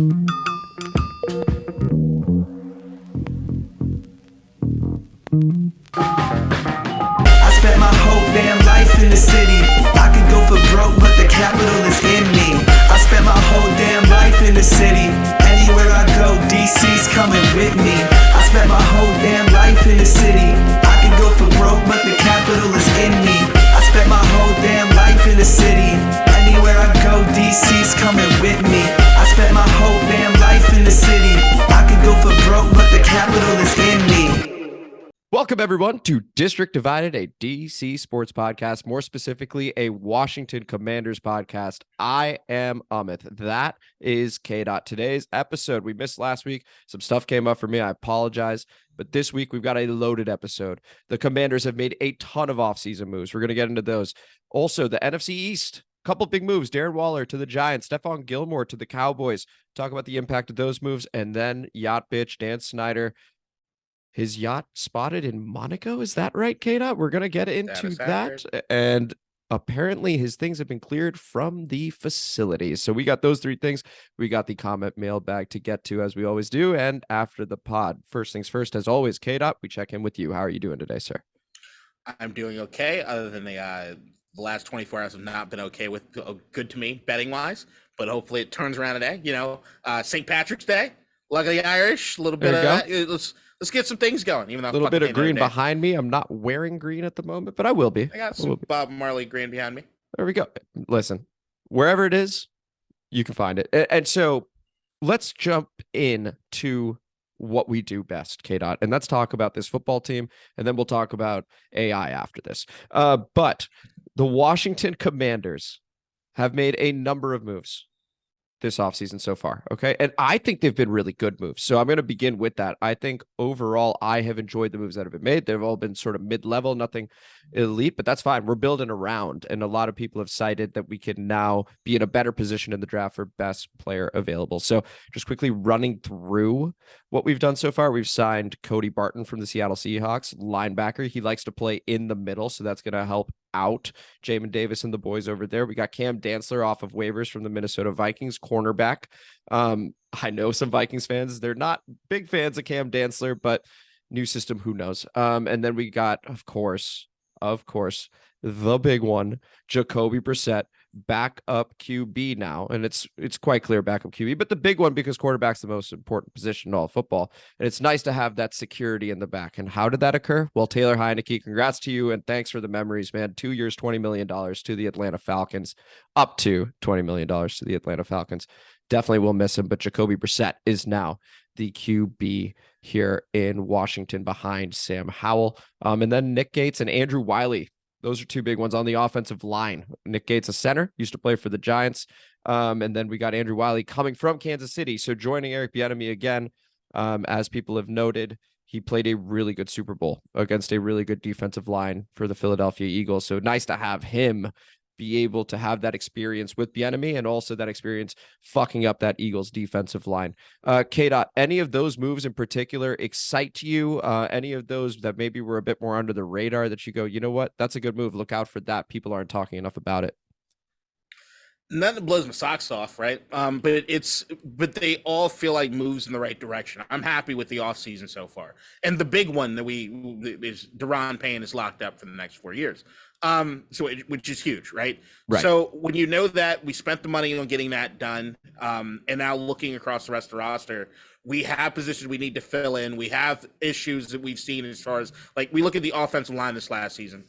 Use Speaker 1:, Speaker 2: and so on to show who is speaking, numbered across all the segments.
Speaker 1: I spent my whole damn life in the city. I could go for broke, but the capital is in me. I spent my whole damn life in the city. Anywhere I go, DC's coming with me. I spent my whole damn life in the city. I could go for broke, but the capital is in me. I spent my whole damn life in the city. Anywhere I go, DC's coming with me. I spent my whole damn life in the city. I could go for broke, but the capital is in me.
Speaker 2: Welcome, everyone, to District Divided, a DC sports podcast, more specifically, a Washington Commanders podcast. I am Amit. That is K. Today's episode, we missed last week. Some stuff came up for me. I apologize. But this week, we've got a loaded episode. The Commanders have made a ton of offseason moves. We're going to get into those. Also, the NFC East, a couple big moves. Darren Waller to the Giants, Stephon Gilmore to the Cowboys. Talk about the impact of those moves. And then yacht bitch Dan Snyder. His yacht spotted in Monaco. Is that right, K-Dot? We're going to get into that. And apparently his things have been cleared from the facilities. So we got those three things. We got the comment mailbag to get to, as we always do. And after the pod, first things first, as always, K-Dot, we check in with you. How are you doing today, sir?
Speaker 3: I'm doing okay, other than the last 24 hours have not been okay with good to me betting-wise. But hopefully it turns around today. You know, St. Patrick's Day. Luckily Irish, a little bit of that. Let's get some things going. Even though
Speaker 2: a little bit of green behind me. I'm not wearing green at the moment, but I will be.
Speaker 3: I got some Bob Marley green behind me.
Speaker 2: There we go. Listen, wherever it is, you can find it. And so let's jump in to what we do best, K-Dot. And let's talk about this football team, and then we'll talk about AI after this. But the Washington Commanders have made a number of moves this offseason so far. Okay. And I think they've been really good moves. So I'm going to begin with that. I think overall, I have enjoyed the moves that have been made. They've all been sort of mid-level, nothing elite, but that's fine. We're building around. And a lot of people have cited that we can now be in a better position in the draft for best player available. So just quickly running through what we've done so far. We've signed Cody Barton from the Seattle Seahawks, linebacker. He likes to play in the middle. So that's going to help out Jamin Davis and the boys over there. We got Cam Dantzler off of waivers from the Minnesota Vikings, cornerback. I know some Vikings fans, they're not big fans of Cam Dantzler, but new system, who knows? And then we got, of course, the big one, Jacoby Brissett, backup QB now. And it's quite clear backup QB, but the big one because quarterback's the most important position in all football. And it's nice to have that security in the back. And how did that occur? Well, Taylor Heinicke, congrats to you. And thanks for the memories, man. 2 years, $20 million to the Atlanta Falcons, up to $20 million to the Atlanta Falcons. Definitely will miss him, but Jacoby Brissett is now the QB here in Washington behind Sam Howell. And then Nick Gates and Andrew Wylie. Those are two big ones on the offensive line. Nick Gates, a center, used to play for the Giants. And then we got Andrew Wylie coming from Kansas City. So joining Eric Bieniemy again, as people have noted, he played a really good Super Bowl against a really good defensive line for the Philadelphia Eagles. So nice to have him be able to have that experience with Bieniemy and also that experience fucking up that Eagles defensive line. K-Dot, any of those moves in particular excite you? Any of those that maybe were a bit more under the radar that you go, you know what, that's a good move. Look out for that. People aren't talking enough about it.
Speaker 3: Nothing blows my socks off, right? But they all feel like moves in the right direction. I'm happy with the offseason so far. And the big one that is Daron Payne is locked up for the next 4 years. Which is huge, right? So when you know that we spent the money on getting that done, and now looking across the rest of the roster, we have positions we need to fill in. We have issues that we've seen as far as, like, we look at the offensive line this last season,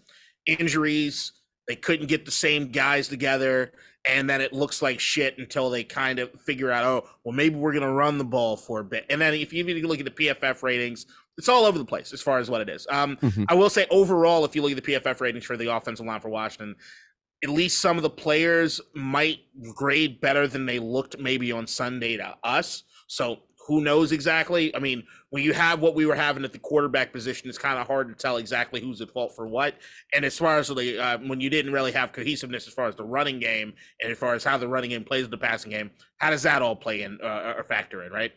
Speaker 3: injuries, they couldn't get the same guys together, and then it looks like shit until they kind of figure out, oh, well, maybe we're going to run the ball for a bit. And then if you look at the PFF ratings, it's all over the place as far as what it is. I will say overall, if you look at the PFF ratings for the offensive line for Washington, at least some of the players might grade better than they looked maybe on Sunday to us. So who knows exactly? I mean, when you have what we were having at the quarterback position, it's kind of hard to tell exactly who's at fault for what. And as far as when you didn't really have cohesiveness as far as the running game and as far as how the running game plays the passing game, how does that all play in or factor in, right?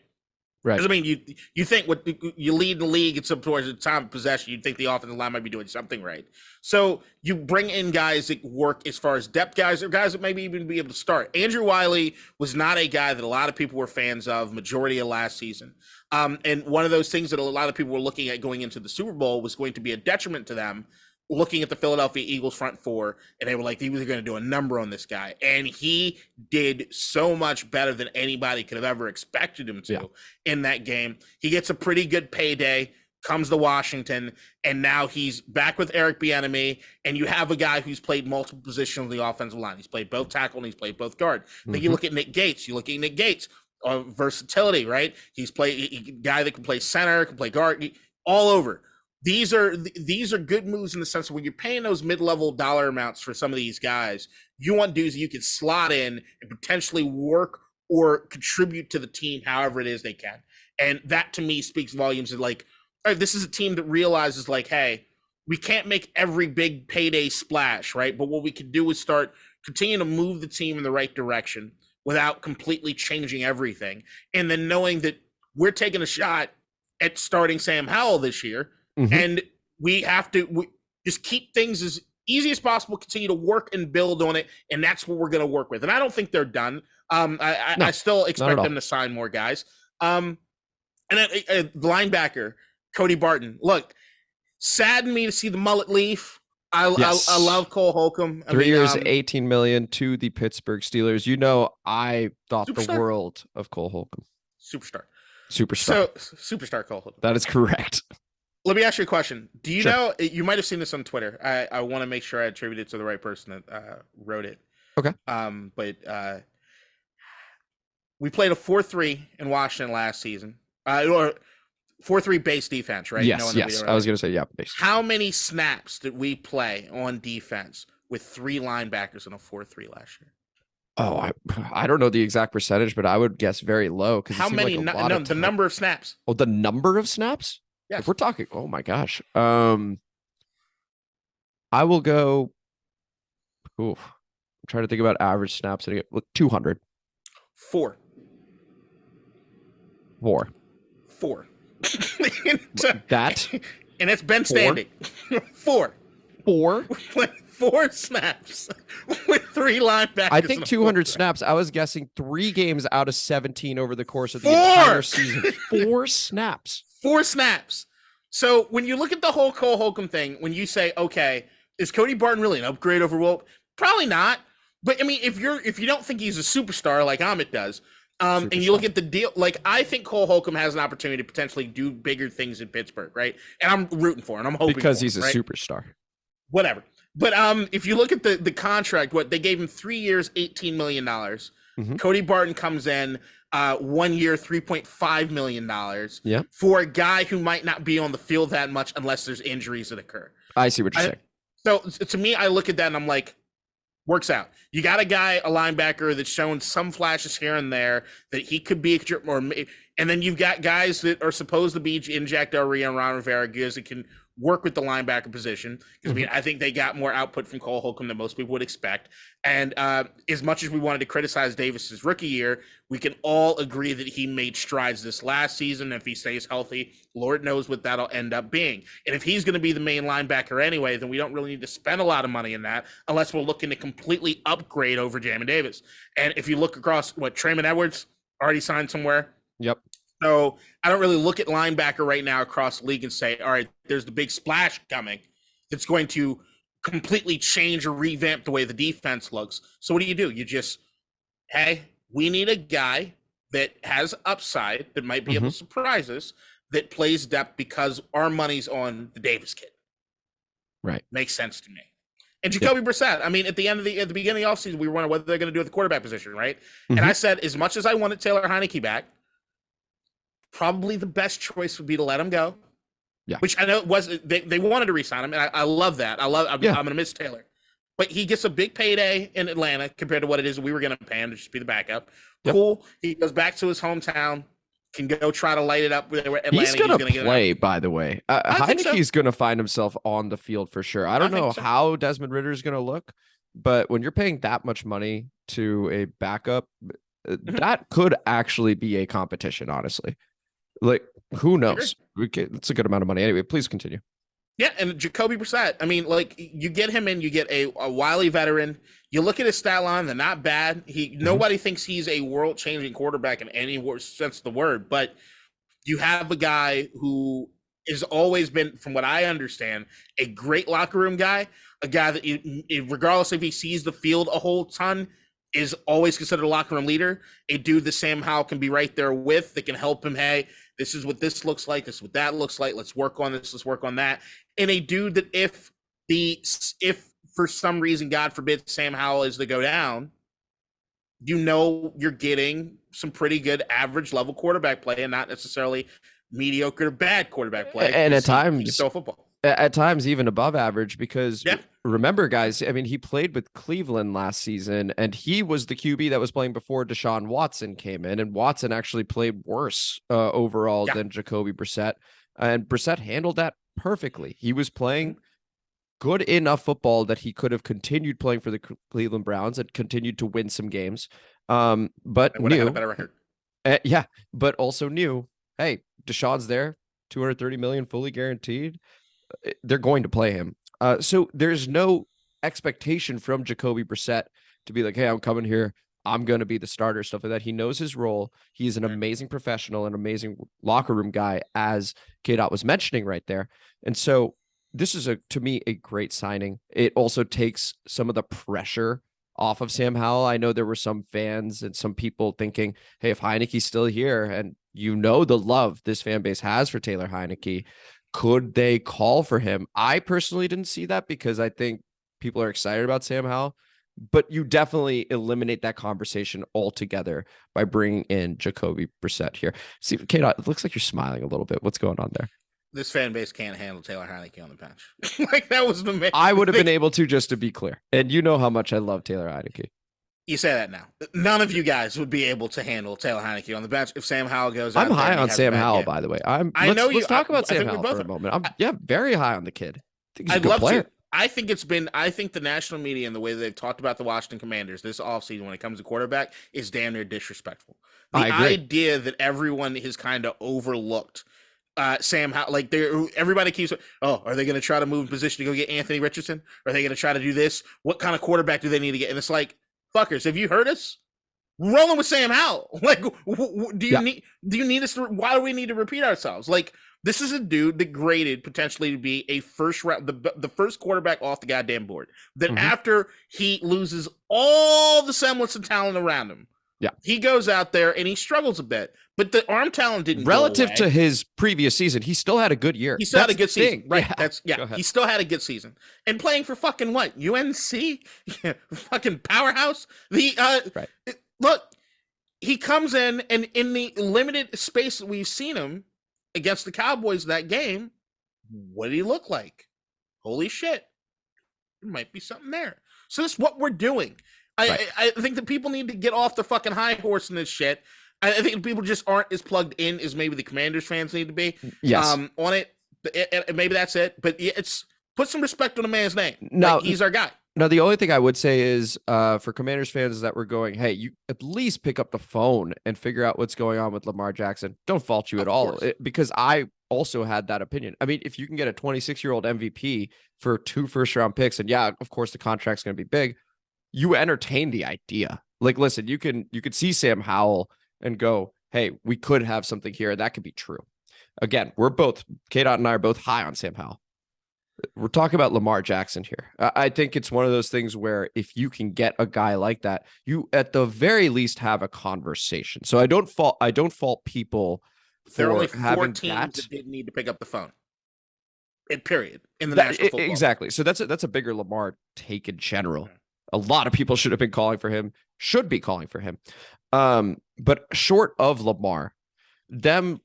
Speaker 2: Right.
Speaker 3: Because I mean, you think what you lead the league at some towards the time of possession, you'd think the offensive line might be doing something right. So you bring in guys that work as far as depth guys, or guys that maybe even be able to start. Andrew Wylie was not a guy that a lot of people were fans of majority of last season. And one of those things that a lot of people were looking at going into the Super Bowl was going to be a detriment to them, looking at the Philadelphia Eagles front four, and they were like, he was going to do a number on this guy. And he did so much better than anybody could have ever expected him to in that game. He gets a pretty good payday, comes to Washington, and now he's back with Eric Bieniemy, and you have a guy who's played multiple positions on the offensive line. He's played both tackle and he's played both guard. Then you look at Nick Gates. Versatility, right? He's a guy that can play center, can play guard, all over. These are good moves in the sense of when you're paying those mid-level dollar amounts for some of these guys, you want dudes that you can slot in and potentially work or contribute to the team however it is they can. And that to me speaks volumes of like, all right, this is a team that realizes like, hey, we can't make every big payday splash, right? But what we can do is continue to move the team in the right direction without completely changing everything. And then knowing that we're taking a shot at starting Sam Howell this year, and we have to just keep things as easy as possible, continue to work and build on it, and that's what we're going to work with. And I don't think they're done. I still expect them to sign more guys. And the linebacker, Cody Barton. Look, saddened me to see the mullet leave. I love Cole Holcomb.
Speaker 2: 3 years, $18 million to the Pittsburgh Steelers. You know, I thought the world of Cole Holcomb.
Speaker 3: Superstar.
Speaker 2: So,
Speaker 3: superstar Cole Holcomb.
Speaker 2: That is correct.
Speaker 3: Let me ask you a question. Do you know, you might have seen this on Twitter. I want to make sure I attribute it to the right person that wrote it.
Speaker 2: Okay.
Speaker 3: But we played a 4-3 in Washington last season. Or 4-3 base defense, right?
Speaker 2: Yes. I was going to say, base.
Speaker 3: How many snaps did we play on defense with 3 linebackers in a 4-3 last year?
Speaker 2: Oh, I don't know the exact percentage, but I would guess very low.
Speaker 3: How many? The number of snaps.
Speaker 2: Oh, the number of snaps?
Speaker 3: Yes.
Speaker 2: If we're talking, oh my gosh. I will go. I'm trying to think about average snaps. 200.
Speaker 3: 4.
Speaker 2: That?
Speaker 3: And it's been standing. 4. 4 snaps with 3 linebackers.
Speaker 2: I think 200 snaps. I was guessing 3 games out of 17 over the course of the entire season. 4 snaps.
Speaker 3: 4 snaps. So when you look at the whole Cole Holcomb thing, when you say, okay, is Cody Barton really an upgrade over Wilt? Probably not. But I mean, if you don't think he's a superstar like Amit does, and you look at the deal, like I think Cole Holcomb has an opportunity to potentially do bigger things in Pittsburgh, right? And I'm rooting for him. I'm hoping
Speaker 2: because he's
Speaker 3: a
Speaker 2: superstar.
Speaker 3: Whatever. But if you look at the contract, what they gave him 3 years, $18 million. Cody Barton comes in 1 year, $3.5 million for a guy who might not be on the field that much unless there's injuries that occur.
Speaker 2: I see what you're saying.
Speaker 3: So to me, I look at that and I'm like, works out. You got a linebacker that's shown some flashes here and there that he could be and then you've got guys that are supposed to be in Jack Del Rio and Ron Rivera, guys that can work with the linebacker position. Because I mean, I think they got more output from Cole Holcomb than most people would expect. And as much as we wanted to criticize Davis's rookie year, we can all agree that he made strides this last season. If he stays healthy, Lord knows what that'll end up being. And if he's going to be the main linebacker anyway, then we don't really need to spend a lot of money in that unless we're looking to completely upgrade over Jamin Davis. And if you look across Trayman Edwards already signed somewhere.
Speaker 2: Yep.
Speaker 3: So I don't really look at linebacker right now across the league and say, all right, there's the big splash coming that's going to completely change or revamp the way the defense looks. So what do? You just, hey, we need a guy that has upside that might be able to surprise us, that plays depth because our money's on the Davis kid.
Speaker 2: Right.
Speaker 3: Makes sense to me. And Jacoby Brissett, I mean, at the beginning of the offseason, we were wondering what they're going to do at the quarterback position, right? And I said, as much as I wanted Taylor Heinicke back, probably the best choice would be to let him go. Yeah. Which I know they wanted to re-sign him, and I love that. I'm going to miss Taylor. But he gets a big payday in Atlanta compared to what it is we were going to pay him to just be the backup. Yep. Cool. He goes back to his hometown, can go try to light it up with Atlanta.
Speaker 2: He's going to play, by the way. Heinicke's going to find himself on the field for sure. I don't know how Desmond Ridder is going to look, but when you're paying that much money to a backup, that could actually be a competition, honestly. Like, who
Speaker 3: I agree.
Speaker 2: knows? It's a good amount of money. Anyway, please continue.
Speaker 3: Yeah, and Jacoby Brissett. I mean, like you get him in, you get a Wylie veteran. You look at his stat line; they're not bad. Nobody thinks he's a world-changing quarterback in any sense of the word, but you have a guy who has always been, from what I understand, a great locker room guy, a guy that, regardless if he sees the field a whole ton, is always considered a locker room leader, a dude that Sam Howell can be right there with, that can help him. Hey, this is what this looks like. This is what that looks like. Let's work on this. Let's work on that. And a dude that if for some reason, God forbid, Sam Howell is to go down, you're getting some pretty good average level quarterback play and not necessarily mediocre to bad quarterback play.
Speaker 2: And at times,
Speaker 3: he's still football.
Speaker 2: At times even above average, because
Speaker 3: Yeah.
Speaker 2: remember, guys, I mean, he played with Cleveland last season, and he was the QB that was playing before Deshaun Watson came in, and Watson actually played worse overall than Jacoby Brissett, and Brissett handled that perfectly. He was playing good enough football that he could have continued playing for the Cleveland Browns and continued to win some games. But
Speaker 3: would have had a better record.
Speaker 2: Yeah, but also knew, hey, Deshaun's there, $230 million fully guaranteed. They're going to play him. So there's no expectation from Jacoby Brissett to be like, hey, I'm coming here, I'm going to be the starter, stuff like that. He knows his role. He's an amazing professional, an amazing locker room guy, as K-Dot was mentioning right there. And so this is, to me, a great signing. It also takes some of the pressure off of Sam Howell. I know there were some fans and some people thinking, hey, if Heinicke's still here, and the love this fan base has for Taylor Heinicke, could they call for him? I personally didn't see that, because I think people are excited about Sam Howell, but you definitely eliminate that conversation altogether by bringing in Jacoby Brissett here. See, K-Dot, it looks like you're smiling a little bit. What's going on there?
Speaker 3: This fan base can't handle Taylor Heinicke on the bench. Like, that was the main.
Speaker 2: I would have been able to, just to be clear. And you know how much I love Taylor Heinicke.
Speaker 3: You say that now. None of you guys would be able to handle Taylor Heinicke on the bench if Sam Howell goes out.
Speaker 2: I'm high on Sam Howell, by the way. Let's talk about Sam Howell for a moment. I'm very high on the kid. I think he's a good player.
Speaker 3: I think the national media and the way that they've talked about the Washington Commanders this offseason when it comes to quarterback is damn near disrespectful. The idea that everyone has kind of overlooked Sam Howell, like everybody keeps, are they going to try to move in position to go get Anthony Richardson? Are they going to try to do this? What kind of quarterback do they need to get? And it's like, fuckers, have you heard us? Rolling with Sam Howell. Like, do you need us to? Why do we need to repeat ourselves? Like, this is a dude that graded potentially to be a first round, the first quarterback off the goddamn board. That after he loses all the semblance of talent around him, he goes out there and he struggles a bit. But the arm talent didn't
Speaker 2: relative
Speaker 3: go away.
Speaker 2: To his previous season. He still had a good year.
Speaker 3: He still had a good season, right? He still had a good season, and playing for fucking what? UNC, fucking powerhouse. Look, he comes in, and in the limited space that we've seen him against the Cowboys that game, what did he look like? Holy shit, there might be something there. So that's what we're doing. I think that people need to get off the fucking high horse in this shit. I think people just aren't as plugged in as maybe the Commanders fans need to be.
Speaker 2: Yes.
Speaker 3: On it. Maybe that's it. But it's put some respect on the man's name.
Speaker 2: No,
Speaker 3: he's our guy.
Speaker 2: Now, the only thing I would say is for Commanders fans that were going, hey, you at least pick up the phone and figure out what's going on with Lamar Jackson. Don't fault you at all, because I also had that opinion. I mean, if you can get a 26-year-old MVP for 2 first-round picks, and of course the contract's going to be big, you entertain the idea. Like, listen, you could see Sam Howell and go, hey, we could have something here. That could be true. Again, K-Dot and I are both high on Sam Howell. We're talking about Lamar Jackson here. I think it's one of those things where if you can get a guy like that, you at the very least have a conversation. So I don't fault people for
Speaker 3: there are only
Speaker 2: having
Speaker 3: 4 teams that didn't need to pick up the phone. Period. In the National Football.
Speaker 2: Exactly. So that's a bigger Lamar take in general. A lot of people should have been calling for him, should be calling for him. But short of Lamar, them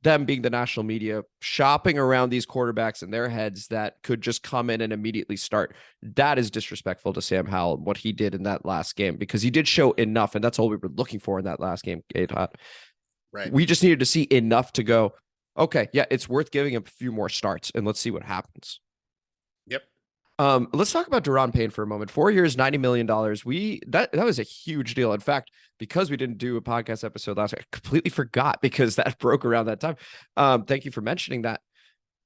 Speaker 2: being the national media, shopping around these quarterbacks in their heads that could just come in and immediately start, that is disrespectful to Sam Howell, what he did in that last game, because he did show enough, and that's all we were looking for in that last game, K-Dot.
Speaker 3: Right.
Speaker 2: We just needed to see enough to go, okay, yeah, it's worth giving him a few more starts, and let's see what happens.
Speaker 3: Yep.
Speaker 2: Let's talk about Daron Payne for a moment. 4 years, $90 million. That was a huge deal. In fact, because we didn't do a podcast episode last week, I completely forgot because that broke around that time. Thank you for mentioning that.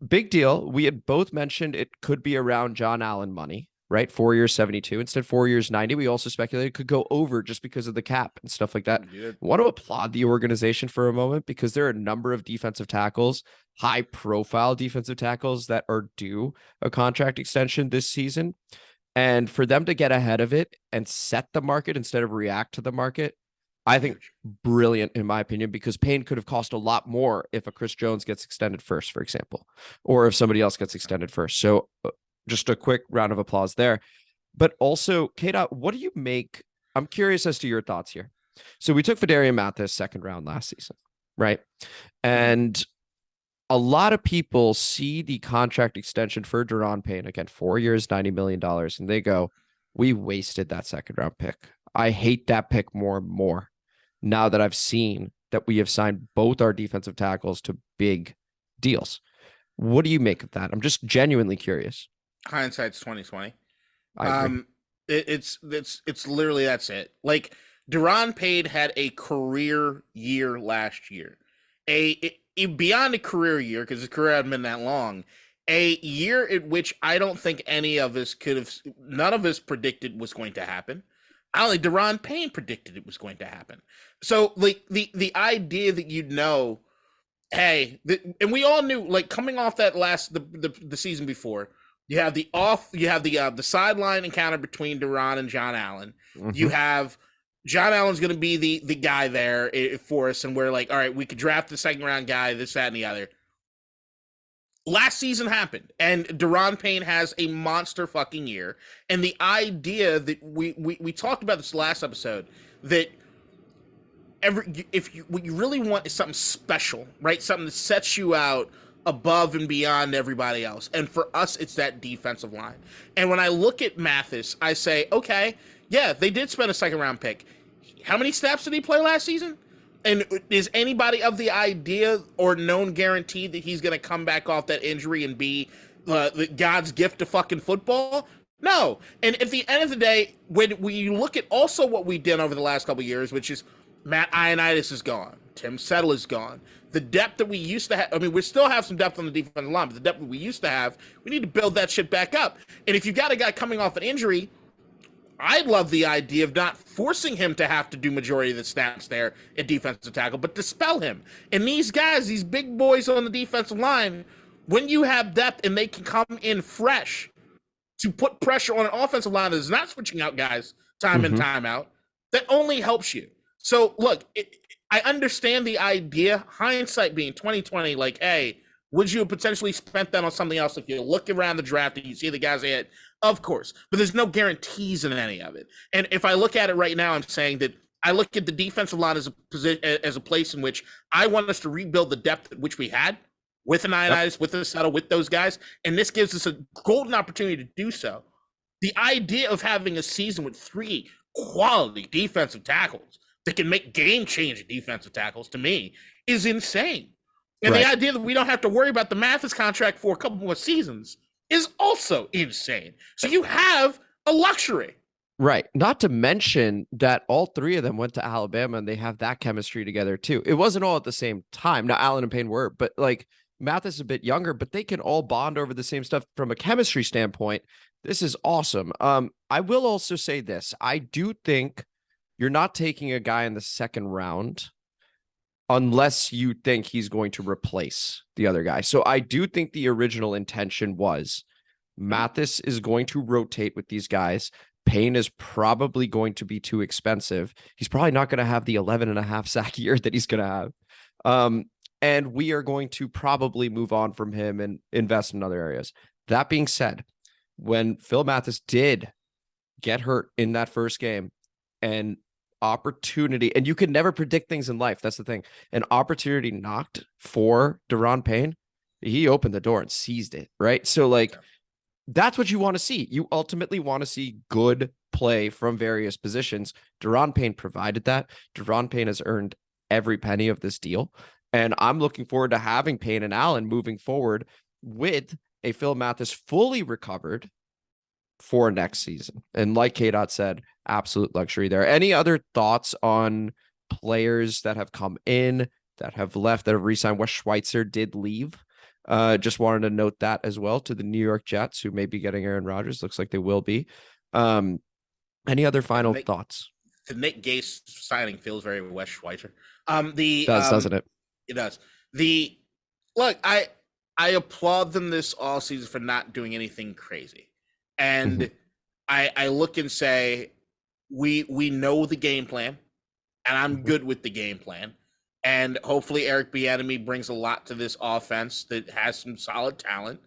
Speaker 2: Big deal. We had both mentioned it could be around John Allen money, right? 4 years, 72. Instead, 4 years, 90. We also speculated it could go over just because of the cap and stuff like that. I want to applaud the organization for a moment because there are a number of defensive tackles, high profile defensive tackles that are due a contract extension this season. And for them to get ahead of it and set the market instead of react to the market, I think brilliant in my opinion, because Payne could have cost a lot more if a Chris Jones gets extended first, for example, or if somebody else gets extended first. So just a quick round of applause there. But also, K-Dot, what do you make? I'm curious as to your thoughts here. So we took Fedarian Mathis second round last season, right? And a lot of people see the contract extension for Daron Payne, again, 4 years, $90 million, and they go, we wasted that second round pick. I hate that pick more and more now that I've seen that we have signed both our defensive tackles to big deals. What do you make of that? I'm just genuinely curious.
Speaker 3: Hindsight's 2020.
Speaker 2: I agree.
Speaker 3: It's literally that's it. Like Daron Payne had a career year last year, beyond a career year because his career hadn't been that long. A year in which I don't think any of us none of us predicted was going to happen. I don't think Daron Payne predicted it was going to happen. So like the idea that and we all knew, like coming off that the season before, you have the sideline encounter between Daron and John Allen. Mm-hmm. You have John Allen's going to be the guy there for us, and we're like, all right, we could draft the second round guy, this, that, and the other. Last season happened, and Daron Payne has a monster fucking year. And the idea that we talked about this last episode, that what you really want is something special, right? Something that sets you out above and beyond everybody else. And for us, it's that defensive line. And when I look at Mathis, I say, okay, yeah, they did spend a second round pick. How many snaps did he play last season? And is anybody of the idea or known guarantee that he's going to come back off that injury and be God's gift to fucking football? No. And at the end of the day, when you look at also what we've done over the last couple of years, which is Matt Ioannidis is gone, Tim Settle is gone. The depth that we used to have, I mean, we still have some depth on the defensive line, but the depth that we used to have, we need to build that shit back up. And if you've got a guy coming off an injury, I love the idea of not forcing him to have to do majority of the snaps there at defensive tackle, but dispel him. And these guys, these big boys on the defensive line, when you have depth and they can come in fresh to put pressure on an offensive line that is not switching out guys time in, time out, that only helps you. So, look, I understand the idea, hindsight being 2020, like, hey, would you have potentially spent that on something else if you look around the draft and you see the guys ahead? Of course, but there's no guarantees in any of it. And if I look at it right now, I'm saying that I look at the defensive line as a place in which I want us to rebuild the depth which we had with an Ioannidis, with a Settle, with those guys, and this gives us a golden opportunity to do so. The idea of having a season with 3 quality defensive tackles that can make game-changing defensive tackles, to me, is insane. And the idea that we don't have to worry about the Mathis contract for a couple more seasons is also insane. So you have a luxury.
Speaker 2: Right. Not to mention that all 3 of them went to Alabama and they have that chemistry together too. It wasn't all at the same time. Now, Allen and Payne were, but like Mathis is a bit younger, but they can all bond over the same stuff from a chemistry standpoint. This is awesome. I will also say this. I do think you're not taking a guy in the second round unless you think he's going to replace the other guy. So I do think the original intention was Mathis is going to rotate with these guys. Payne is probably going to be too expensive. He's probably not going to have the 11.5 sack year that he's going to have. And we are going to probably move on from him and invest in other areas. That being said, when Phil Mathis did get hurt in that first game and opportunity, and you can never predict things in life. That's the thing. An opportunity knocked for Daron Payne. He opened the door and seized it. Right. So like, that's what you want to see. You ultimately want to see good play from various positions. Daron Payne provided that. Daron Payne has earned every penny of this deal. And I'm looking forward to having Payne and Allen moving forward with a Phil Mathis fully recovered for next season. And like K-Dot said, absolute luxury there. Any other thoughts on players that have come in, that have left, that have re-signed? Wes Schweitzer did leave. Just wanted to note that as well to the New York Jets, who may be getting Aaron Rodgers. Looks like they will be. Any other final thoughts?
Speaker 3: The Nick Gase signing feels very Wes Schweitzer.
Speaker 2: Doesn't it?
Speaker 3: It does. Look, I applaud them this all season for not doing anything crazy. And I look and say, we know the game plan, and I'm good with the game plan. And hopefully Eric Bieniemy brings a lot to this offense that has some solid talent.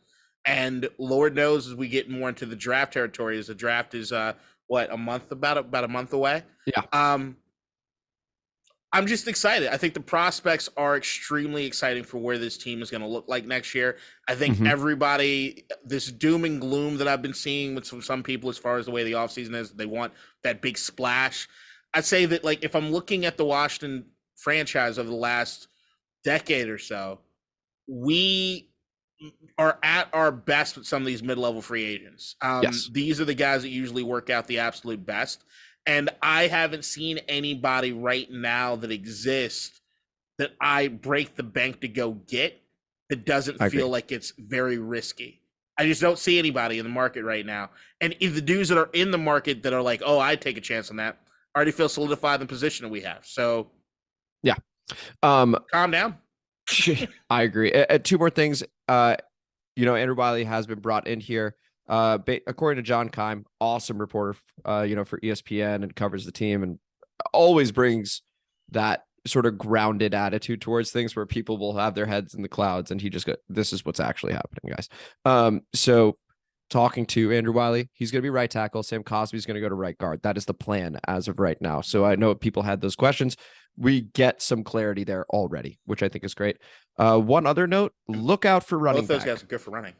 Speaker 3: And Lord knows, as we get more into the draft territory, as the draft is about a month away.
Speaker 2: Yeah.
Speaker 3: I'm just excited. I think the prospects are extremely exciting for where this team is going to look like next year. I think everybody, this doom and gloom that I've been seeing with some people as far as the way the offseason is, they want that big splash. I'd say that, like, if I'm looking at the Washington franchise over the last decade or so, we are at our best with some of these mid-level free agents.
Speaker 2: Yes.
Speaker 3: These are the guys that usually work out the absolute best. And I haven't seen anybody right now that exists that I break the bank to go get that doesn't feel like it's very risky. I just don't see anybody in the market right now. And if the dudes that are in the market that are like, oh, I'd take a chance on that, already feel solidified in the position that we have. So
Speaker 2: yeah.
Speaker 3: Calm down.
Speaker 2: I agree. Two more things. Andrew Wylie has been brought in here. According to John Keim, awesome reporter, for ESPN, and covers the team and always brings that sort of grounded attitude towards things where people will have their heads in the clouds, and he just go, this is what's actually happening, guys. So talking to Andrew Wylie, he's going to be right tackle. Sam Cosby's going to go to right guard. That is the plan as of right now. So I know people had those questions. We get some clarity there already, which I think is great. One other note, look out for running back.
Speaker 3: Both those guys are good for running.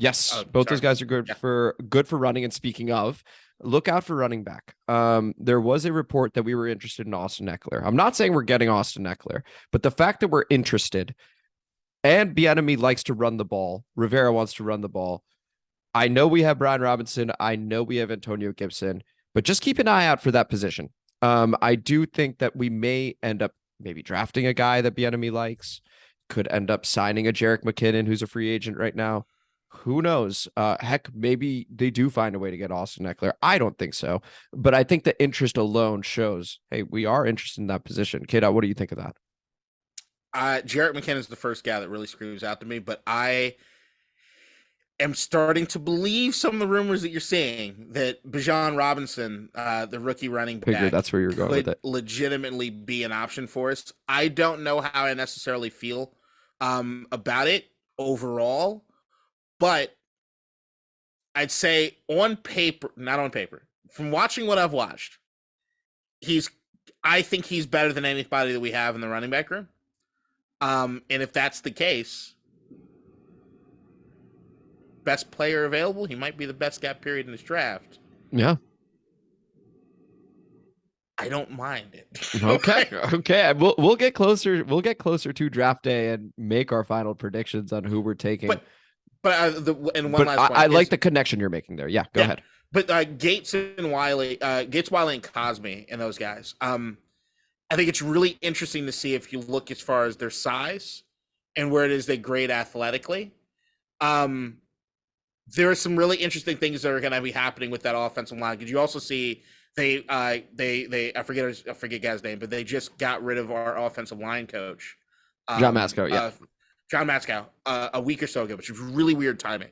Speaker 2: Yes, both those guys are good for running. And speaking of, look out for running back. There was a report that we were interested in Austin Eckler. I'm not saying we're getting Austin Eckler, but the fact that we're interested, and Bieniemy likes to run the ball, Rivera wants to run the ball. I know we have Brian Robinson. I know we have Antonio Gibson, but just keep an eye out for that position. I do think that we may end up maybe drafting a guy that Bieniemy likes, could end up signing a Jerick McKinnon, who's a free agent right now. Who knows? Heck, maybe they do find a way to get Austin Eckler. I don't think so, but I think the interest alone shows, hey, we are interested in that position. K-Dot, what do you think of that?
Speaker 3: Jerick McKinnon is the first guy that really screams out to me, but I am starting to believe some of the rumors that you're seeing that Bijan Robinson, the rookie running back,
Speaker 2: that's where you're going with it,
Speaker 3: legitimately be an option for us. I don't know how I necessarily feel about it overall, but I'd say on paper, not on paper, from watching what I've watched, I think he's better than anybody that we have in the running back room. And if that's the case, best player available, he might be the best gap period in this draft.
Speaker 2: Yeah.
Speaker 3: I don't mind it.
Speaker 2: Okay. We'll get closer. We'll get closer to draft day and make our final predictions on who we're taking. I like the connection you're making there. Yeah, go ahead.
Speaker 3: But Gates and Wylie, Wiley, and Cosby, and those guys. I think it's really interesting to see if you look as far as their size and where it is they grade athletically. There are some really interesting things that are going to be happening with that offensive line. Because you also see I forget guy's name, but they just got rid of our offensive line coach,
Speaker 2: John Masco.
Speaker 3: John Masco, a week or so ago, which was really weird timing.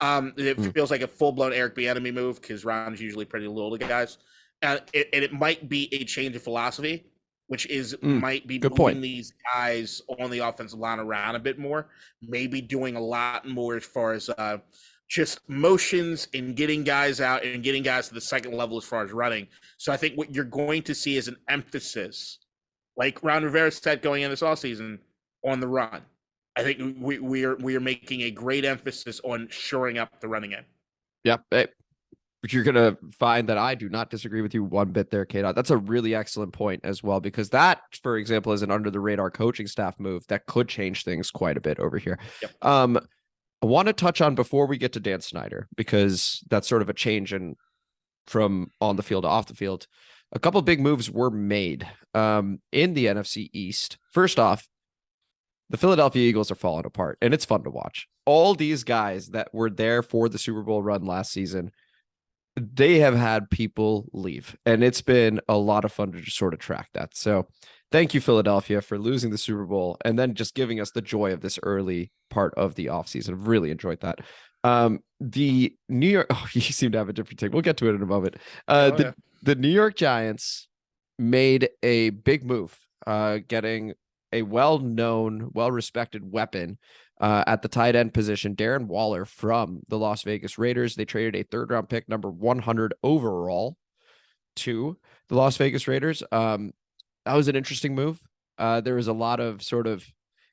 Speaker 3: It feels like a full-blown Eric Bieniemy move because Ron's usually pretty little to guys. And it might be a change of philosophy, which might be moving these guys on the offensive line around a bit more, maybe doing a lot more as far as just motions and getting guys out and getting guys to the second level as far as running. So I think what you're going to see is an emphasis, like Ron Rivera said going in this offseason, on the run. I think we are making a great emphasis on shoring up the running end.
Speaker 2: Yeah. But you're going to find that I do not disagree with you one bit there, K-Dot. That's a really excellent point as well, because that, for example, is an under the radar coaching staff move that could change things quite a bit over here.
Speaker 3: Yep.
Speaker 2: I want to touch on before we get to Dan Snyder, because that's sort of a change from on the field to off the field. A couple big moves were made in the NFC East. First off, the Philadelphia Eagles are falling apart, and it's fun to watch. All these guys that were there for the Super Bowl run last season, they have had people leave, and it's been a lot of fun to just sort of track that. So thank you, Philadelphia, for losing the Super Bowl and then just giving us the joy of this early part of the offseason. I've really enjoyed that. The New York, you seem to have a different take. We'll get to it in a moment. The New York Giants made a big move, getting a well-known, well-respected weapon at the tight end position, Darren Waller from the Las Vegas Raiders. They traded a third-round pick, number 100 overall, to the Las Vegas Raiders. That was an interesting move. There was a lot of sort of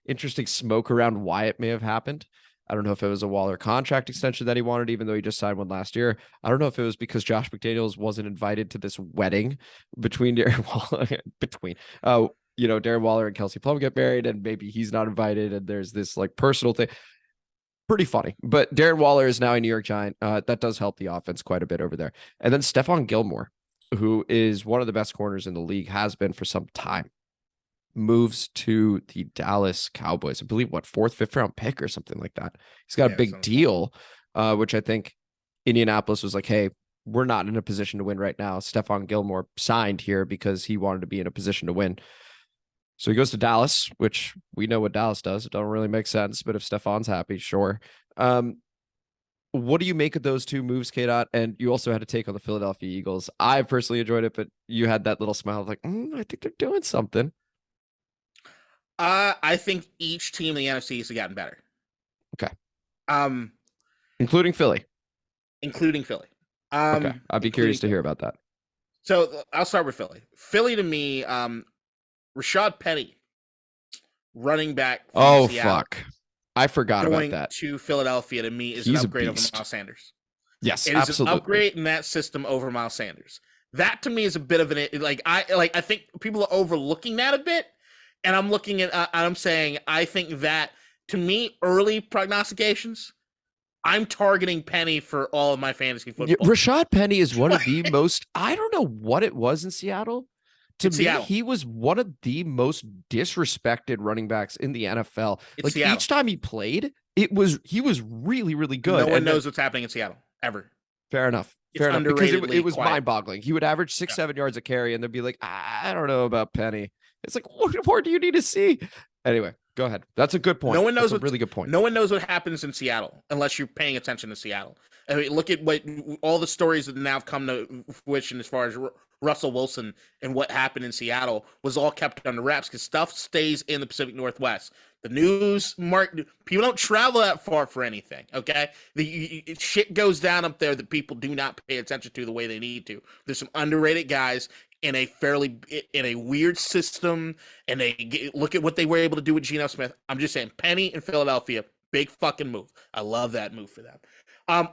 Speaker 2: interesting smoke around why it may have happened. I don't know if it was a Waller contract extension that he wanted, even though he just signed one last year. I don't know if it was because Josh McDaniels wasn't invited to this wedding between Darren Waller, Darren Waller and Kelsey Plum get married, and maybe he's not invited, and there's this like personal thing. Pretty funny. But Darren Waller is now a New York Giant. That does help the offense quite a bit over there. And then Stephon Gilmore, who is one of the best corners in the league, has been for some time, moves to the Dallas Cowboys. I believe, fourth, fifth round pick or something like that. He's got a big deal, which I think Indianapolis was like, hey, we're not in a position to win right now. Stephon Gilmore signed here because he wanted to be in a position to win. So he goes to Dallas, which we know what Dallas does. It don't really make sense, but if Stephon's happy, sure. What do you make of those two moves, K-Dot? And you also had a take on the Philadelphia Eagles. I personally enjoyed it, but you had that little smile of like, I think they're doing something.
Speaker 3: I think each team in the NFC has gotten better.
Speaker 2: Okay. Including Philly. Okay. I'd be curious to hear about that.
Speaker 3: So I'll start with Philly. Philly to me, Rashad Penny, running back.
Speaker 2: Oh,
Speaker 3: Seattle,
Speaker 2: fuck. I forgot about that.
Speaker 3: To Philadelphia to me is an upgrade over Miles Sanders.
Speaker 2: Yes,
Speaker 3: it
Speaker 2: absolutely.
Speaker 3: Is an upgrade in that system over Miles Sanders. That to me is a bit of I think people are overlooking that a bit. And I'm looking at, I'm saying, I think that, to me, early prognostications, I'm targeting Penny for all of my fantasy football.
Speaker 2: Rashad Penny is one of the most, I don't know what it was in Seattle. To me, he was one of the most disrespected running backs in the NFL. Each time he played, he was really, really good.
Speaker 3: No one knows what's happening in Seattle, ever.
Speaker 2: Fair enough. Because it was mind-boggling. He would average 6-7 yards a carry, and they'd be like, I don't know about Penny. It's like, what more do you need to see? Anyway, go ahead. That's a good point.
Speaker 3: No one knows.
Speaker 2: That's a really good point.
Speaker 3: No one knows what happens in Seattle unless you're paying attention to Seattle. I mean, look at all the stories that now have come to fruition as far as Russell Wilson and what happened in Seattle was all kept under wraps because stuff stays in the Pacific Northwest. The news, people don't travel that far for anything, okay? Shit goes down up there that people do not pay attention to the way they need to. There's some underrated guys in a weird system, and they look at what they were able to do with Geno Smith. I'm just saying, Penny in Philadelphia, big fucking move. I love that move for them.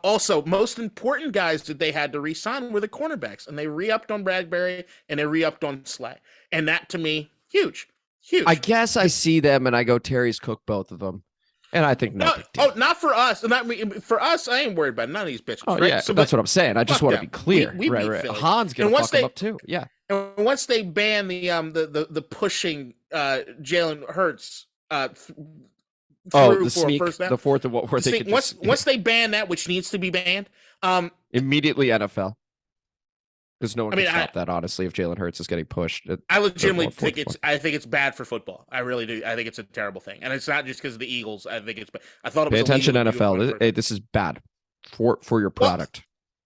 Speaker 3: Also, most important guys that they had to re-sign were the cornerbacks, and they re-upped on Bradbury and they re-upped on Slay. And that, to me, huge.
Speaker 2: I guess I see them and I go, Terry's cooked both of them. And I think
Speaker 3: not for us. For us, I ain't worried about none of these bitches.
Speaker 2: Oh, right? Yeah, so, that's what I'm saying. I just want to be clear. Right. Han's going to fuck them up too. Yeah.
Speaker 3: And once they ban the pushing Jalen Hurts
Speaker 2: the sneak, the fourth of what were they?
Speaker 3: Once they ban that, which needs to be banned,
Speaker 2: immediately NFL. Because no one can stop that, honestly, if Jalen Hurts is getting pushed.
Speaker 3: I legitimately think it's bad for football. I really do. I think it's a terrible thing. And it's not just because of the Eagles. I think it's bad. I thought it was
Speaker 2: Pay attention, NFL. This is bad for your product.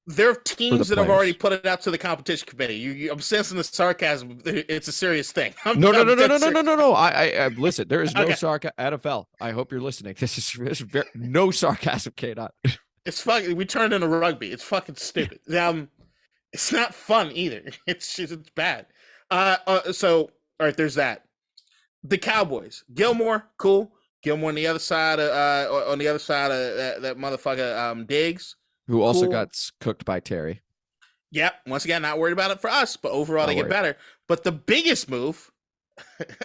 Speaker 3: There are teams that have already put it out to the competition committee. I'm sensing the sarcasm. It's a serious thing.
Speaker 2: No. I listen. There is no sarcasm. NFL. I hope you're listening. This is no sarcasm, K-Dot.
Speaker 3: It's fucking. We turned into rugby. It's fucking stupid. It's not fun either. It's bad. So all right, there's that. The Cowboys. Gilmore, cool. Gilmore on the other side of that motherfucker Diggs.
Speaker 2: Who also got cooked by Terry.
Speaker 3: Yep. Once again, not worried about it for us, but overall they get better. But the biggest move,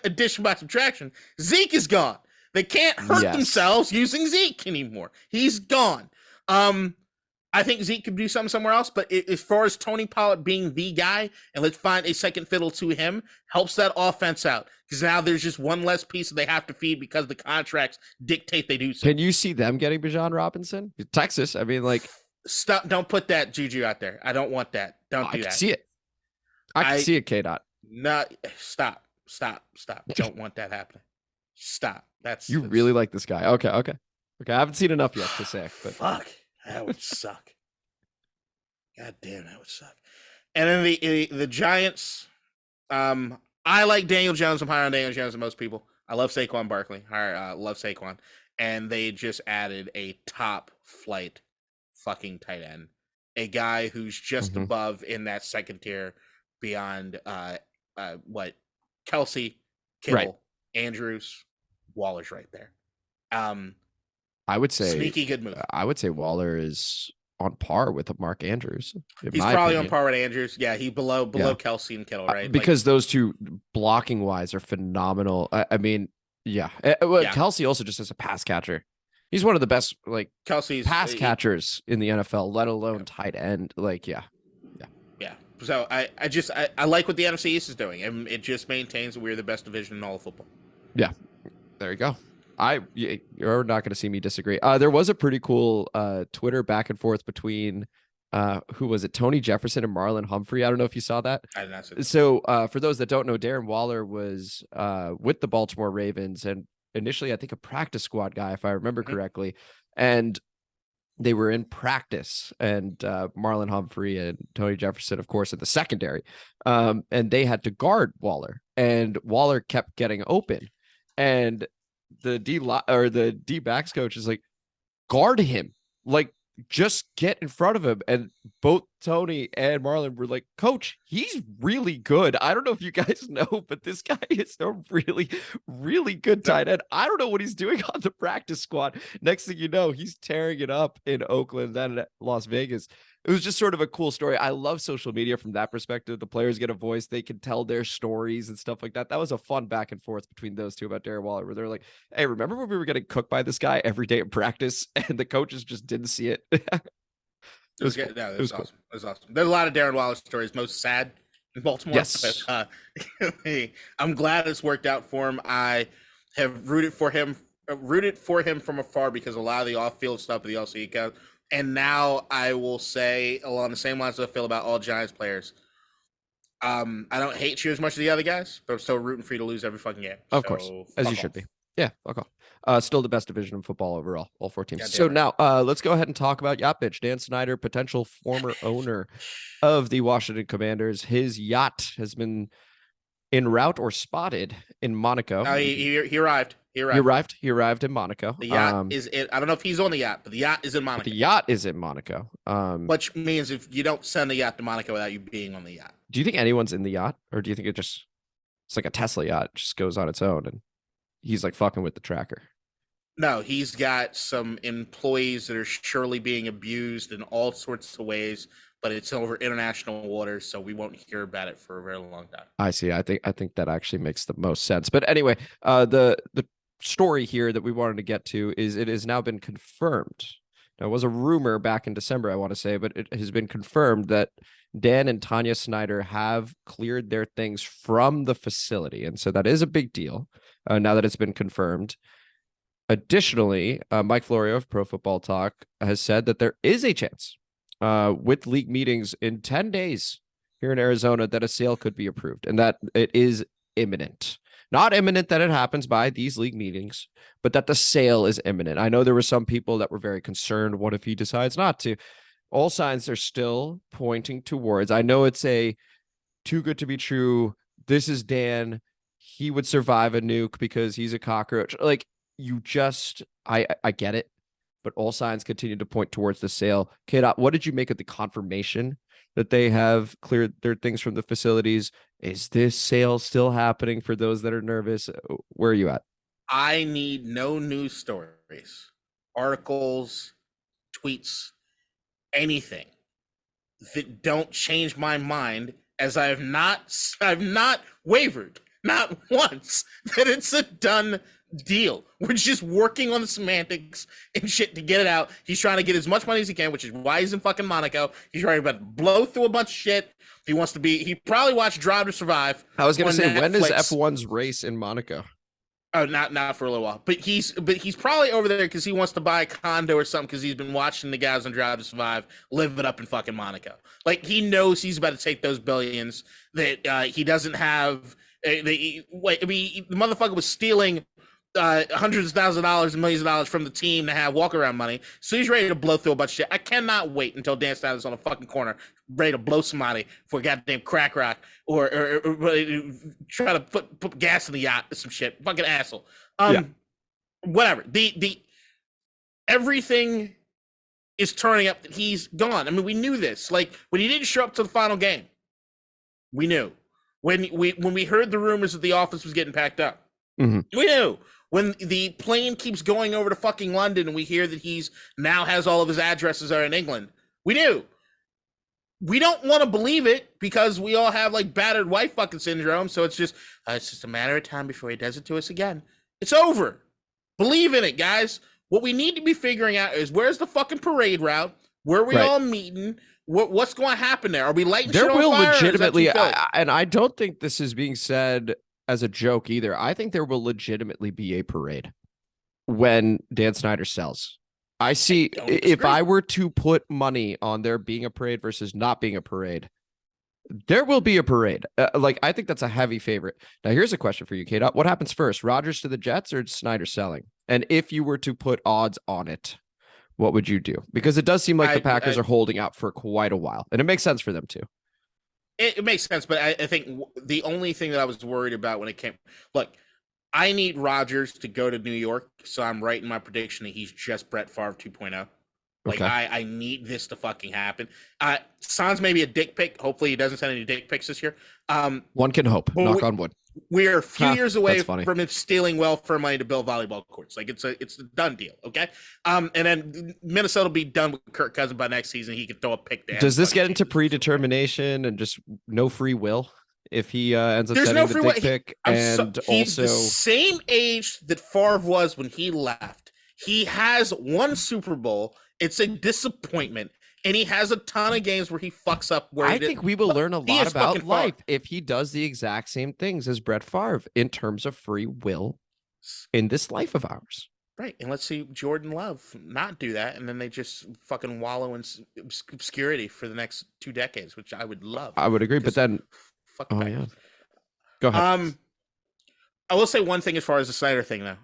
Speaker 3: addition by subtraction, Zeke is gone. They can't hurt
Speaker 2: Yes.
Speaker 3: themselves using Zeke anymore. He's gone. I think Zeke could do something somewhere else, but as far as Tony Pollard being the guy, and let's find a second fiddle to him, helps that offense out. Because now there's just one less piece that they have to feed because the contracts dictate they do so.
Speaker 2: Can you see them getting Bijan Robinson? Texas, I mean, like...
Speaker 3: Stop! Don't put that juju out there. I don't want that. Don't do that.
Speaker 2: I can see it. I can see it, K-Dot.
Speaker 3: No, stop. Don't want that happening. Stop. That's
Speaker 2: really like this guy. Okay. I haven't seen enough yet to say, but
Speaker 3: fuck, that would suck. God damn, that would suck. And then the Giants. I like Daniel Jones. I'm higher on Daniel Jones than most people. I love Saquon Barkley. Love Saquon, and they just added a top flight fucking tight end, a guy who's just above in that second tier beyond Kelsey, Kittle,
Speaker 2: right.
Speaker 3: Andrews, Waller's right there.
Speaker 2: I would say
Speaker 3: sneaky good move.
Speaker 2: I would say Waller is on par with Mark Andrews.
Speaker 3: He's probably on par with Andrews. Yeah, he below Kelsey and Kittle, right?
Speaker 2: Because those two blocking wise are phenomenal. I mean, yeah. Kelsey also just as a pass catcher. He's one of the best
Speaker 3: Kelsey's
Speaker 2: pass catchers in the NFL, let alone tight end. Yeah.
Speaker 3: So I like what the NFC East is doing, and it just maintains that we're the best division in all of football.
Speaker 2: Yeah, there you go. You're not going to see me disagree. There was a pretty cool Twitter back and forth between who was it, Tony Jefferson and Marlon Humphrey. I don't know if you saw that.
Speaker 3: I did not see that.
Speaker 2: So for those that don't know, Darren Waller was with the Baltimore Ravens, and initially I think a practice squad guy, if I remember correctly, and they were in practice, and Marlon Humphrey and Tony Jefferson, of course, in the secondary, and they had to guard Waller, and Waller kept getting open, and the D backs coach is like, guard him, just get in front of him. And both Tony and Marlon were like, coach, he's really good. I don't know if you guys know, but this guy is a really, really good tight end. I don't know what he's doing on the practice squad. Next thing you know, he's tearing it up in Oakland, then in Las Vegas. It was just sort of a cool story. I love social media from that perspective. The players get a voice. They can tell their stories and stuff like that. That was a fun back and forth between those two about Darren Waller, where they're like, hey, remember when we were getting cooked by this guy every day in practice and the coaches just didn't see it? It was cool.
Speaker 3: No, it was awesome. It was awesome. There's a lot of Darren Waller stories, most sad in Baltimore.
Speaker 2: Yes.
Speaker 3: But, I'm glad it's worked out for him. I have rooted for him from afar because a lot of the off-field stuff of the LC account. And now I will say, along the same lines as I feel about all Giants players, I don't hate you as much as the other guys, but I'm still rooting for you to lose every fucking game.
Speaker 2: Of course, as you should be. Yeah, fuck off. Still the best division in football overall, all four teams. So now let's go ahead and talk about Yacht Bitch. Dan Snyder, potential former owner of the Washington Commanders. His yacht has been en route or spotted in Monaco.
Speaker 3: He arrived. He
Speaker 2: arrived in Monaco.
Speaker 3: The yacht is in, I don't know if he's on the yacht, but the yacht is in Monaco.
Speaker 2: The yacht is in Monaco.
Speaker 3: Which means if you don't send the yacht to Monaco without you being on the yacht.
Speaker 2: Do you think anyone's in the yacht, or do you think it's like a Tesla yacht, it just goes on its own and he's like fucking with the tracker?
Speaker 3: No, he's got some employees that are surely being abused in all sorts of ways, but it's over international waters, so we won't hear about it for a very long time.
Speaker 2: I see. I think that actually makes the most sense. But anyway, the story here that we wanted to get to is it has now been confirmed. Now, it was a rumor back in December, I want to say, but it has been confirmed that Dan and Tanya Snyder have cleared their things from the facility. And so that is a big deal now that it's been confirmed. Additionally, Mike Florio of Pro Football Talk has said that there is a chance with league meetings in 10 days here in Arizona that a sale could be approved and that it is imminent. Not imminent that it happens by these league meetings, but that the sale is imminent. I know there were some people that were very concerned. What if he decides not to? All signs are still pointing towards, I know it's a too good to be true. This is Dan. He would survive a nuke because he's a cockroach. Like, you just, I get it, but all signs continue to point towards the sale. K-Dot, what did you make of the confirmation that they have cleared their things from the facilities? Is this sale still happening for those that are nervous? Where are you at?
Speaker 3: I need no news stories, articles, tweets, anything that don't change my mind, as I've not wavered, not once, that it's a done deal. We're just working on the semantics and shit to get it out. He's trying to get as much money as he can, which is why he's in fucking Monaco. He's trying to blow through a bunch of shit. He probably watched Drive to Survive.
Speaker 2: I was going to say, when is F1's race in Monaco?
Speaker 3: Oh, not for a little while. But he's probably over there because he wants to buy a condo or something because he's been watching the guys on Drive to Survive live it up in fucking Monaco. Like, he knows he's about to take those billions that he doesn't have. The motherfucker was stealing hundreds of thousands of dollars and millions of dollars from the team to have walk around money. So he's ready to blow through a bunch of shit. I cannot wait until Dan Snyder's on a fucking corner ready to blow somebody for a goddamn crack rock or try to put gas in the yacht or some shit. Fucking asshole. Whatever. The everything is turning up that he's gone. I mean, we knew this. Like, when he didn't show up to the final game, we knew. When we heard the rumors that the office was getting packed up, we knew. When the plane keeps going over to fucking London and we hear that he's now has all of his addresses are in England, we knew. We don't want to believe it because we all have like battered wife fucking syndrome. So it's just a matter of time before he does it to us again. It's over. Believe in it, guys. What we need to be figuring out is where's the fucking parade route? Where are we all meeting? What's going to happen there? Are we lighting shit on fire? There will legitimately,
Speaker 2: and I don't think this is being said as a joke either. I think there will legitimately be a parade when Dan Snyder sells. I see, if I were to put money on there being a parade versus not being a parade, there will be a parade. I think that's a heavy favorite. Now, here's a question for you, Kate. What happens first, Rodgers to the Jets or Snyder selling? And if you were to put odds on it, what would you do? Because it does seem like the Packers are holding out for quite a while, and it makes sense for them too.
Speaker 3: It makes sense, but I think the only thing that I was worried about when it came, look, I need Rodgers to go to New York, so I'm writing my prediction that he's just Brett Favre 2.0. Like, okay. I need this to fucking happen. Sans maybe a dick pic. Hopefully he doesn't send any dick pics this year.
Speaker 2: One can hope. Knock on wood.
Speaker 3: We're a few years away from him stealing welfare money to build volleyball courts. Like, it's a done deal, okay? And then Minnesota will be done with Kirk Cousins by next season. He can throw a pick there.
Speaker 2: Does this get into predetermination and just no free will if he ends up sending the dick pic?
Speaker 3: He's the same age that Favre was when he left. He has one Super Bowl. It's a disappointment. And he has a ton of games where he fucks up. I
Speaker 2: think we will learn a lot about life if he does the exact same things as Brett Favre in terms of free will in this life of ours.
Speaker 3: Right. And let's see Jordan Love not do that. And then they just fucking wallow in obscurity for the next 2 decades, which I would love.
Speaker 2: I would agree. But then, yeah. Go ahead.
Speaker 3: I will say one thing as far as the Snyder thing, though.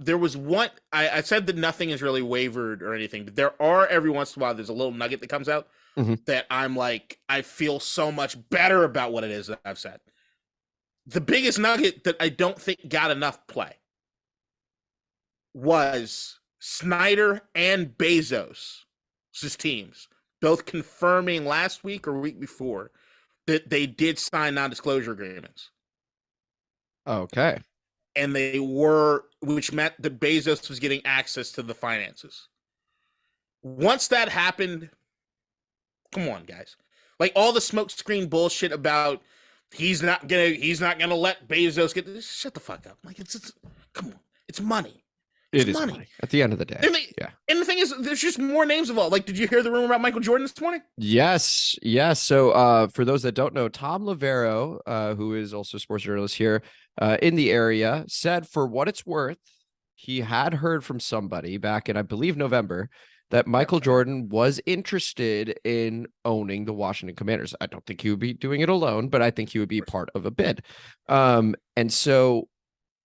Speaker 3: There was one, I said that nothing is really wavered or anything, but there are every once in a while, there's a little nugget that comes out that I'm like, I feel so much better about what it is that I've said. The biggest nugget that I don't think got enough play was Snyder and Bezos' teams both confirming last week or week before that they did sign non-disclosure agreements.
Speaker 2: Okay.
Speaker 3: And they were, which meant that Bezos was getting access to the finances. Once that happened, come on, guys. Like, all the smokescreen bullshit about he's not gonna let Bezos get this. Shut the fuck up. Like, it's come on, it's money.
Speaker 2: It is money at the end of the day.
Speaker 3: And the thing is, there's just more names involved. Like, did you hear the rumor about Michael Jordan this morning?
Speaker 2: Yes. So, for those that don't know, Tom Lavero, who is also a sports journalist here in the area, said for what it's worth, he had heard from somebody back in, I believe, November, that Michael Jordan was interested in owning the Washington Commanders. I don't think he would be doing it alone, but I think he would be part of a bid. And so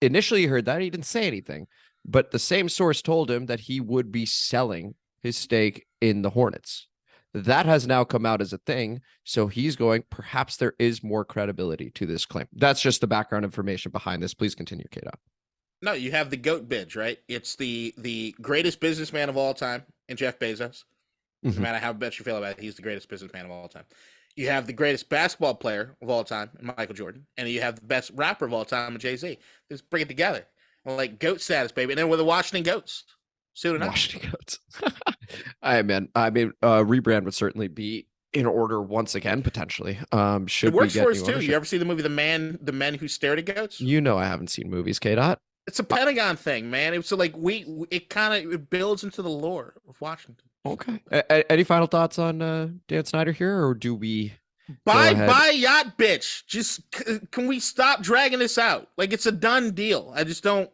Speaker 2: initially he heard that. He didn't say anything. But the same source told him that he would be selling his stake in the Hornets. That has now come out as a thing. So he's going, perhaps there is more credibility to this claim. That's just the background information behind this. Please continue, K-Dot.
Speaker 3: No, you have the GOAT bids, right? It's the greatest businessman of all time in Jeff Bezos. No matter how bad you feel about it, he's the greatest businessman of all time. You have the greatest basketball player of all time, Michael Jordan. And you have the best rapper of all time, Jay-Z. Just bring it together. Like, GOAT status, baby. And then with the Washington Goats. Soon enough.
Speaker 2: Washington Goats. All right, man. I mean, rebrand would certainly be in order once again, potentially.
Speaker 3: Should it works for us, too. You ever see the movie The Men Who Stared at Goats?
Speaker 2: You know I haven't seen movies, K-Dot.
Speaker 3: It's a Pentagon thing, man. It's like it kind of builds into the lore of Washington.
Speaker 2: Okay. Any final thoughts on Dan Snyder here, or do we
Speaker 3: buy
Speaker 2: ahead?
Speaker 3: yacht, bitch? Just can we stop dragging this out? Like it's a done deal. I just don't.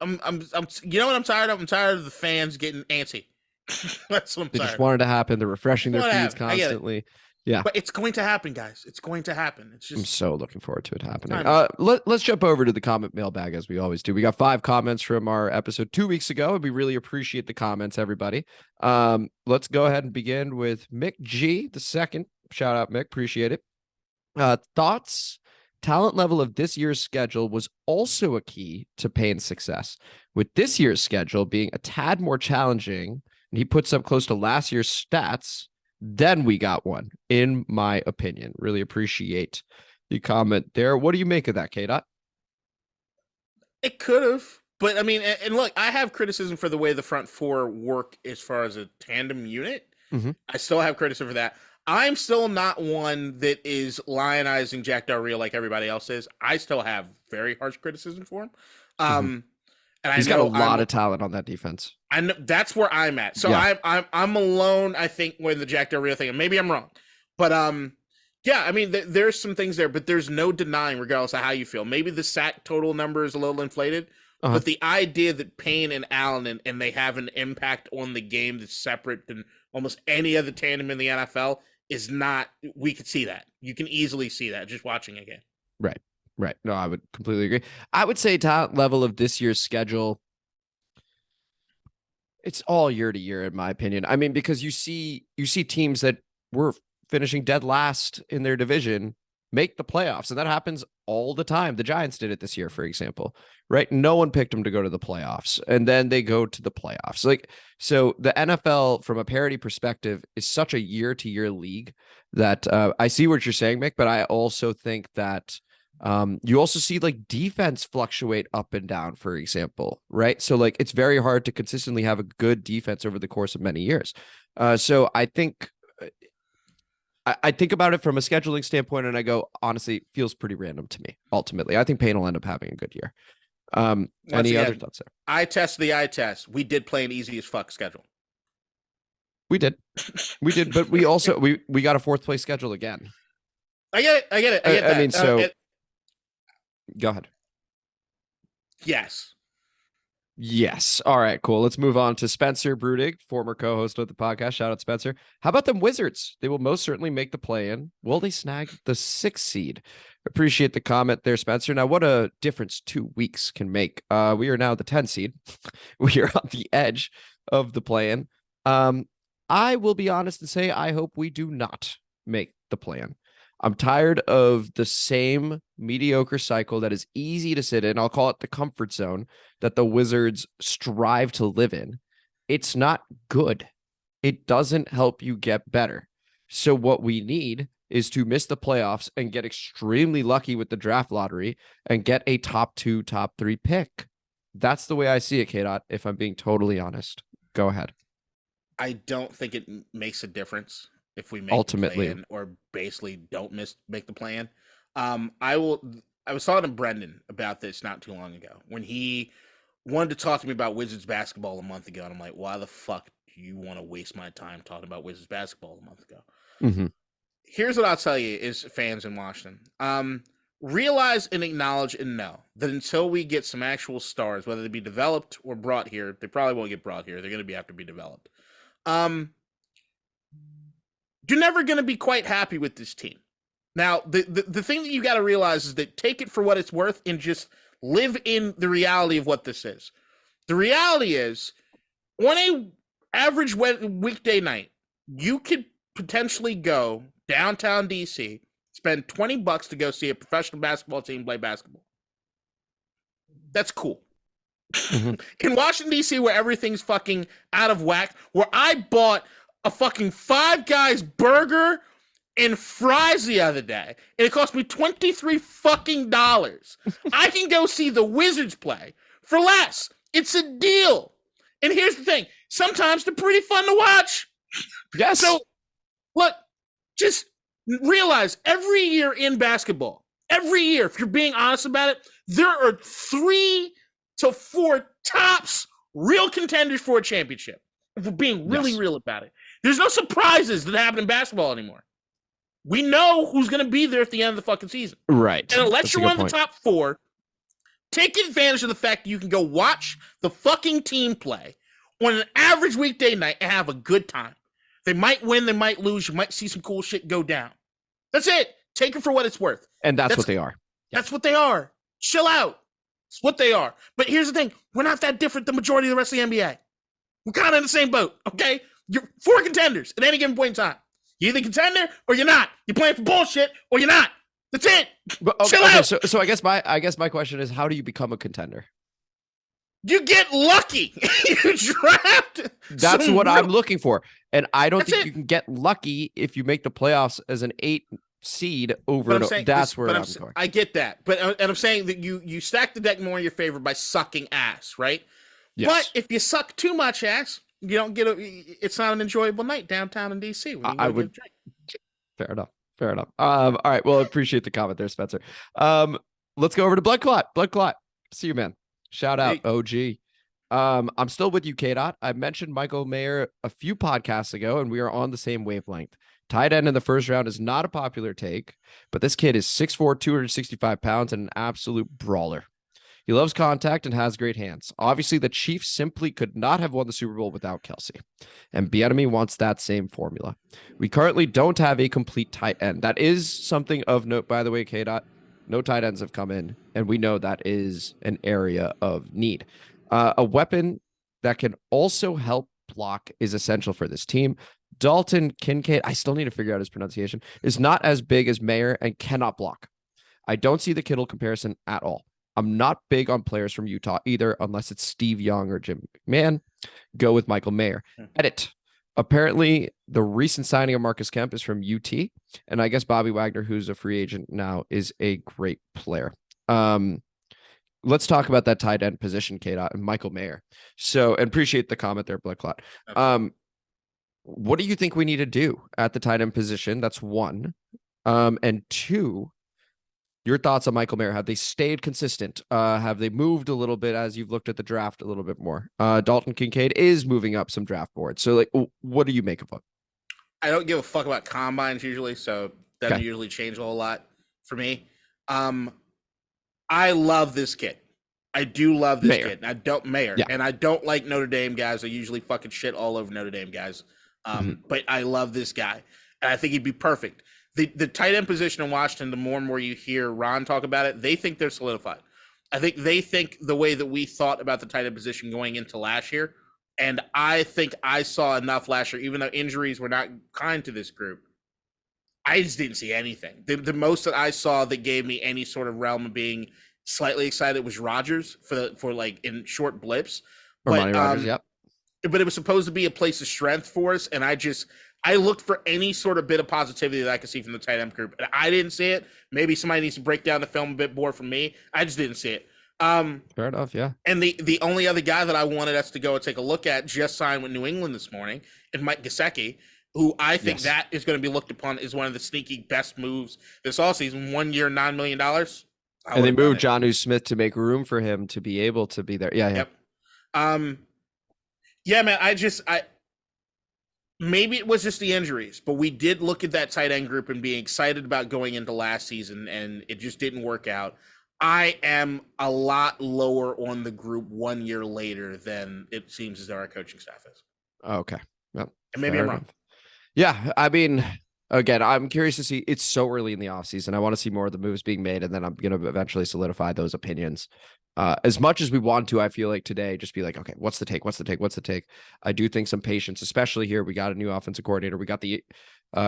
Speaker 3: I'm. You know what I'm tired of? I'm tired of the fans getting antsy. That's what I'm
Speaker 2: They
Speaker 3: tired
Speaker 2: just
Speaker 3: of.
Speaker 2: wanted to happen. They're refreshing their feeds constantly. Yeah.
Speaker 3: But it's going to happen, guys. It's going to happen. It's just.
Speaker 2: I'm so looking forward to it happening. Let's jump over to the comment mailbag as we always do. We got 5 comments from our episode 2 weeks ago, and we really appreciate the comments, everybody. Let's go ahead and begin with Mick G, the second. Shout out, Mick. Appreciate it. Thoughts? Talent level of this year's schedule was also a key to Payne's success. With this year's schedule being a tad more challenging, and he puts up close to last year's stats, then we got one, in my opinion. Really appreciate the comment there. What do you make of that, K-Dot?
Speaker 3: It could have, but I mean, and look, I have criticism for the way the front four work as far as a tandem unit.
Speaker 2: Mm-hmm.
Speaker 3: I still have criticism for that. I'm still not one that is lionizing Jack Del Rio like everybody else is. I still have very harsh criticism for him. And
Speaker 2: he's got a lot of talent on that defense.
Speaker 3: I know that's where I'm at. So
Speaker 2: yeah.
Speaker 3: I'm alone, I think, with the Jack Del Rio thing. And maybe I'm wrong. But yeah, I mean, there's some things there, but there's no denying, regardless of how you feel. Maybe the sack total number is a little inflated, but the idea that Payne and Allen and they have an impact on the game that's separate than almost any other tandem in the NFL is not. We could see that. You can easily see that just watching a game.
Speaker 2: Right. No, I would completely agree. I would say talent level of this year's schedule, it's all year to year, in my opinion. I mean, because you see teams that were finishing dead last in their division make the playoffs, and that happens all the time. The Giants did it this year, for example, right? No one picked them to go to the playoffs, and then they go to the playoffs. Like, so the NFL, from a parity perspective, is such a year to year league that I see what you're saying, Mick, but I also think that you also see like defense fluctuate up and down, for example, right? So like it's very hard to consistently have a good defense over the course of many years. So I think about it from a scheduling standpoint, and I go, honestly, it feels pretty random to me. Ultimately, I think Payne will end up having a good year. Any other thoughts there?
Speaker 3: Eye test. We did play an easy as fuck schedule.
Speaker 2: We did, but we also we got a 4th place schedule again.
Speaker 3: I get it. I
Speaker 2: mean, so. Go ahead. Yes. All right, cool. Let's move on to Spencer Brudig, former co-host of the podcast. Shout out, Spencer. How about them Wizards? They will most certainly make the play-in. Will they snag the 6th seed? Appreciate the comment there, Spencer. Now, what a difference 2 weeks can make. We are now the 10 seed. We are on the edge of the play-in. I will be honest and say I hope we do not make the play-in. I'm tired of the same mediocre cycle that is easy to sit in. I'll call it the comfort zone that the Wizards strive to live in. It's not good. It doesn't help you get better. So what we need is to miss the playoffs and get extremely lucky with the draft lottery and get a top 2, top 3 pick. That's the way I see it, K-Dot, if I'm being totally honest. Go ahead.
Speaker 3: I don't think it makes a difference if we make
Speaker 2: ultimately
Speaker 3: the play-in or basically don't make the plan. I was talking to Brendan about this not too long ago when he wanted to talk to me about Wizards basketball a month ago. And I'm like, why the fuck do you want to waste my time talking about Wizards basketball a month ago?
Speaker 2: Mm-hmm.
Speaker 3: Here's what I'll tell you is fans in Washington. Realize and acknowledge and know that until we get some actual stars, whether they be developed or brought here, they probably won't get brought here. They're going to have to be developed. You're never going to be quite happy with this team. Now, the thing that you got to realize is that take it for what it's worth and just live in the reality of what this is. The reality is, on a average weekday night, you could potentially go downtown DC, spend $20 to go see a professional basketball team play basketball. That's cool. Mm-hmm. In Washington, D.C., where everything's fucking out of whack, where I bought a fucking Five Guys burger and fries the other day, and it cost me $23 fucking dollars. I can go see the Wizards play for less. It's a deal. And here's the thing. Sometimes they're pretty fun to watch.
Speaker 2: Yes.
Speaker 3: So, look, just realize every year in basketball, Every year, if you're being honest about it, there are 3 to 4 tops real contenders for a championship. If we're being really real about it. There's no surprises that happen in basketball anymore. We know who's going to be there at the end of the fucking season.
Speaker 2: Right.
Speaker 3: And unless you're one of the top 4, take advantage of the fact that you can go watch the fucking team play on an average weekday night and have a good time. They might win, they might lose, you might see some cool shit go down. That's it. Take it for what it's worth.
Speaker 2: And that's what they are.
Speaker 3: That's what they are. Chill out. It's what they are. But here's the thing. We're not that different than the majority of the rest of the NBA. We're kind of in the same boat, okay? You're 4 contenders at any given point in time. You're either contender or you're not. You're playing for bullshit or you're not. That's it.
Speaker 2: But,
Speaker 3: Chill out.
Speaker 2: So I guess my question is, how do you become a contender?
Speaker 3: You get lucky. You draft.
Speaker 2: That's what I'm looking for. And I don't think you can get lucky if you make the playoffs as an 8 seed over. That's where I'm going.
Speaker 3: I get that. But I'm saying that you stack the deck more in your favor by sucking ass, right? Yes. But if you suck too much ass, you don't get it's not an enjoyable night downtown in DC.
Speaker 2: I would. Fair enough. All right. Well, appreciate the comment there, Spencer. Let's go over to Blood Clot. See you, man. Shout out, OG. I'm still with you, K-Dot. I mentioned Michael Mayer a few podcasts ago, and we are on the same wavelength. Tight end in the first round is not a popular take, but this kid is 6'4", 265 pounds, and an absolute brawler. He loves contact and has great hands. Obviously, the Chiefs simply could not have won the Super Bowl without Kelsey, and Bieniemy wants that same formula. We currently don't have a complete tight end. That is something of note, by the way, K-Dot. No tight ends have come in, and we know that is an area of need. A weapon that can also help block is essential for this team. Dalton Kincaid, I still need to figure out his pronunciation, is not as big as Mayer and cannot block. I don't see the Kittle comparison at all. I'm not big on players from Utah either, unless it's Steve Young or Jim McMahon. Go with Michael Mayer. Edit. Apparently, the recent signing of Marcus Kemp is from UT, and I guess Bobby Wagner, who's a free agent now, is a great player. Let's talk about that tight end position, K-Dot, and Michael Mayer. So, and appreciate the comment there, Blood Clot. What do you think we need to do at the tight end position? That's one. And two, your thoughts on Michael Mayer. Have they stayed consistent? Have they moved a little bit as you've looked at the draft a little bit more? Dalton Kincaid is moving up some draft boards. So, like, what do you make of it?
Speaker 3: I don't give a fuck about combines usually, so that doesn't usually change a whole lot for me. I love this kid. I do love this kid. I don't and I don't like Notre Dame guys. I usually fucking shit all over Notre Dame guys. But I love this guy, and I think he'd be perfect. The tight end position in Washington, the more and more you hear Ron talk about it, they think they're solidified. I think they think the way that we thought about the tight end position going into last year, and I think I saw enough last year, even though injuries were not kind to this group. I just didn't see anything. The most that I saw that gave me any sort of realm of being slightly excited was Rodgers for like in short blips. But
Speaker 2: Rodgers, yep.
Speaker 3: But it was supposed to be a place of strength for us, and I looked for any sort of bit of positivity that I could see from the tight end group, and I didn't see it. Maybe somebody needs to break down the film a bit more for me. I just didn't see it.
Speaker 2: Fair enough, yeah.
Speaker 3: And the only other guy that I wanted us to go and take a look at just signed with New England this morning is Mike Gesicki, who I think that is going to be looked upon as one of the sneaky best moves this offseason. 1 year, $9 million.
Speaker 2: And they moved Jonnu Smith to make room for him to be able to be there. Yeah.
Speaker 3: Yep. Yeah, man, maybe it was just the injuries, but we did look at that tight end group and be excited about going into last season, and it just didn't work out. I am a lot lower on the group 1 year later than it seems as though our coaching staff is.
Speaker 2: Okay. Well,
Speaker 3: and maybe I'm wrong.
Speaker 2: Yeah, I mean, again, I'm curious to see. It's so early in the offseason. I want to see more of the moves being made, and then I'm going to eventually solidify those opinions. As much as we want to, I feel like today, just be like, okay, what's the take? I do think some patience, especially here. We got a new offensive coordinator. We got the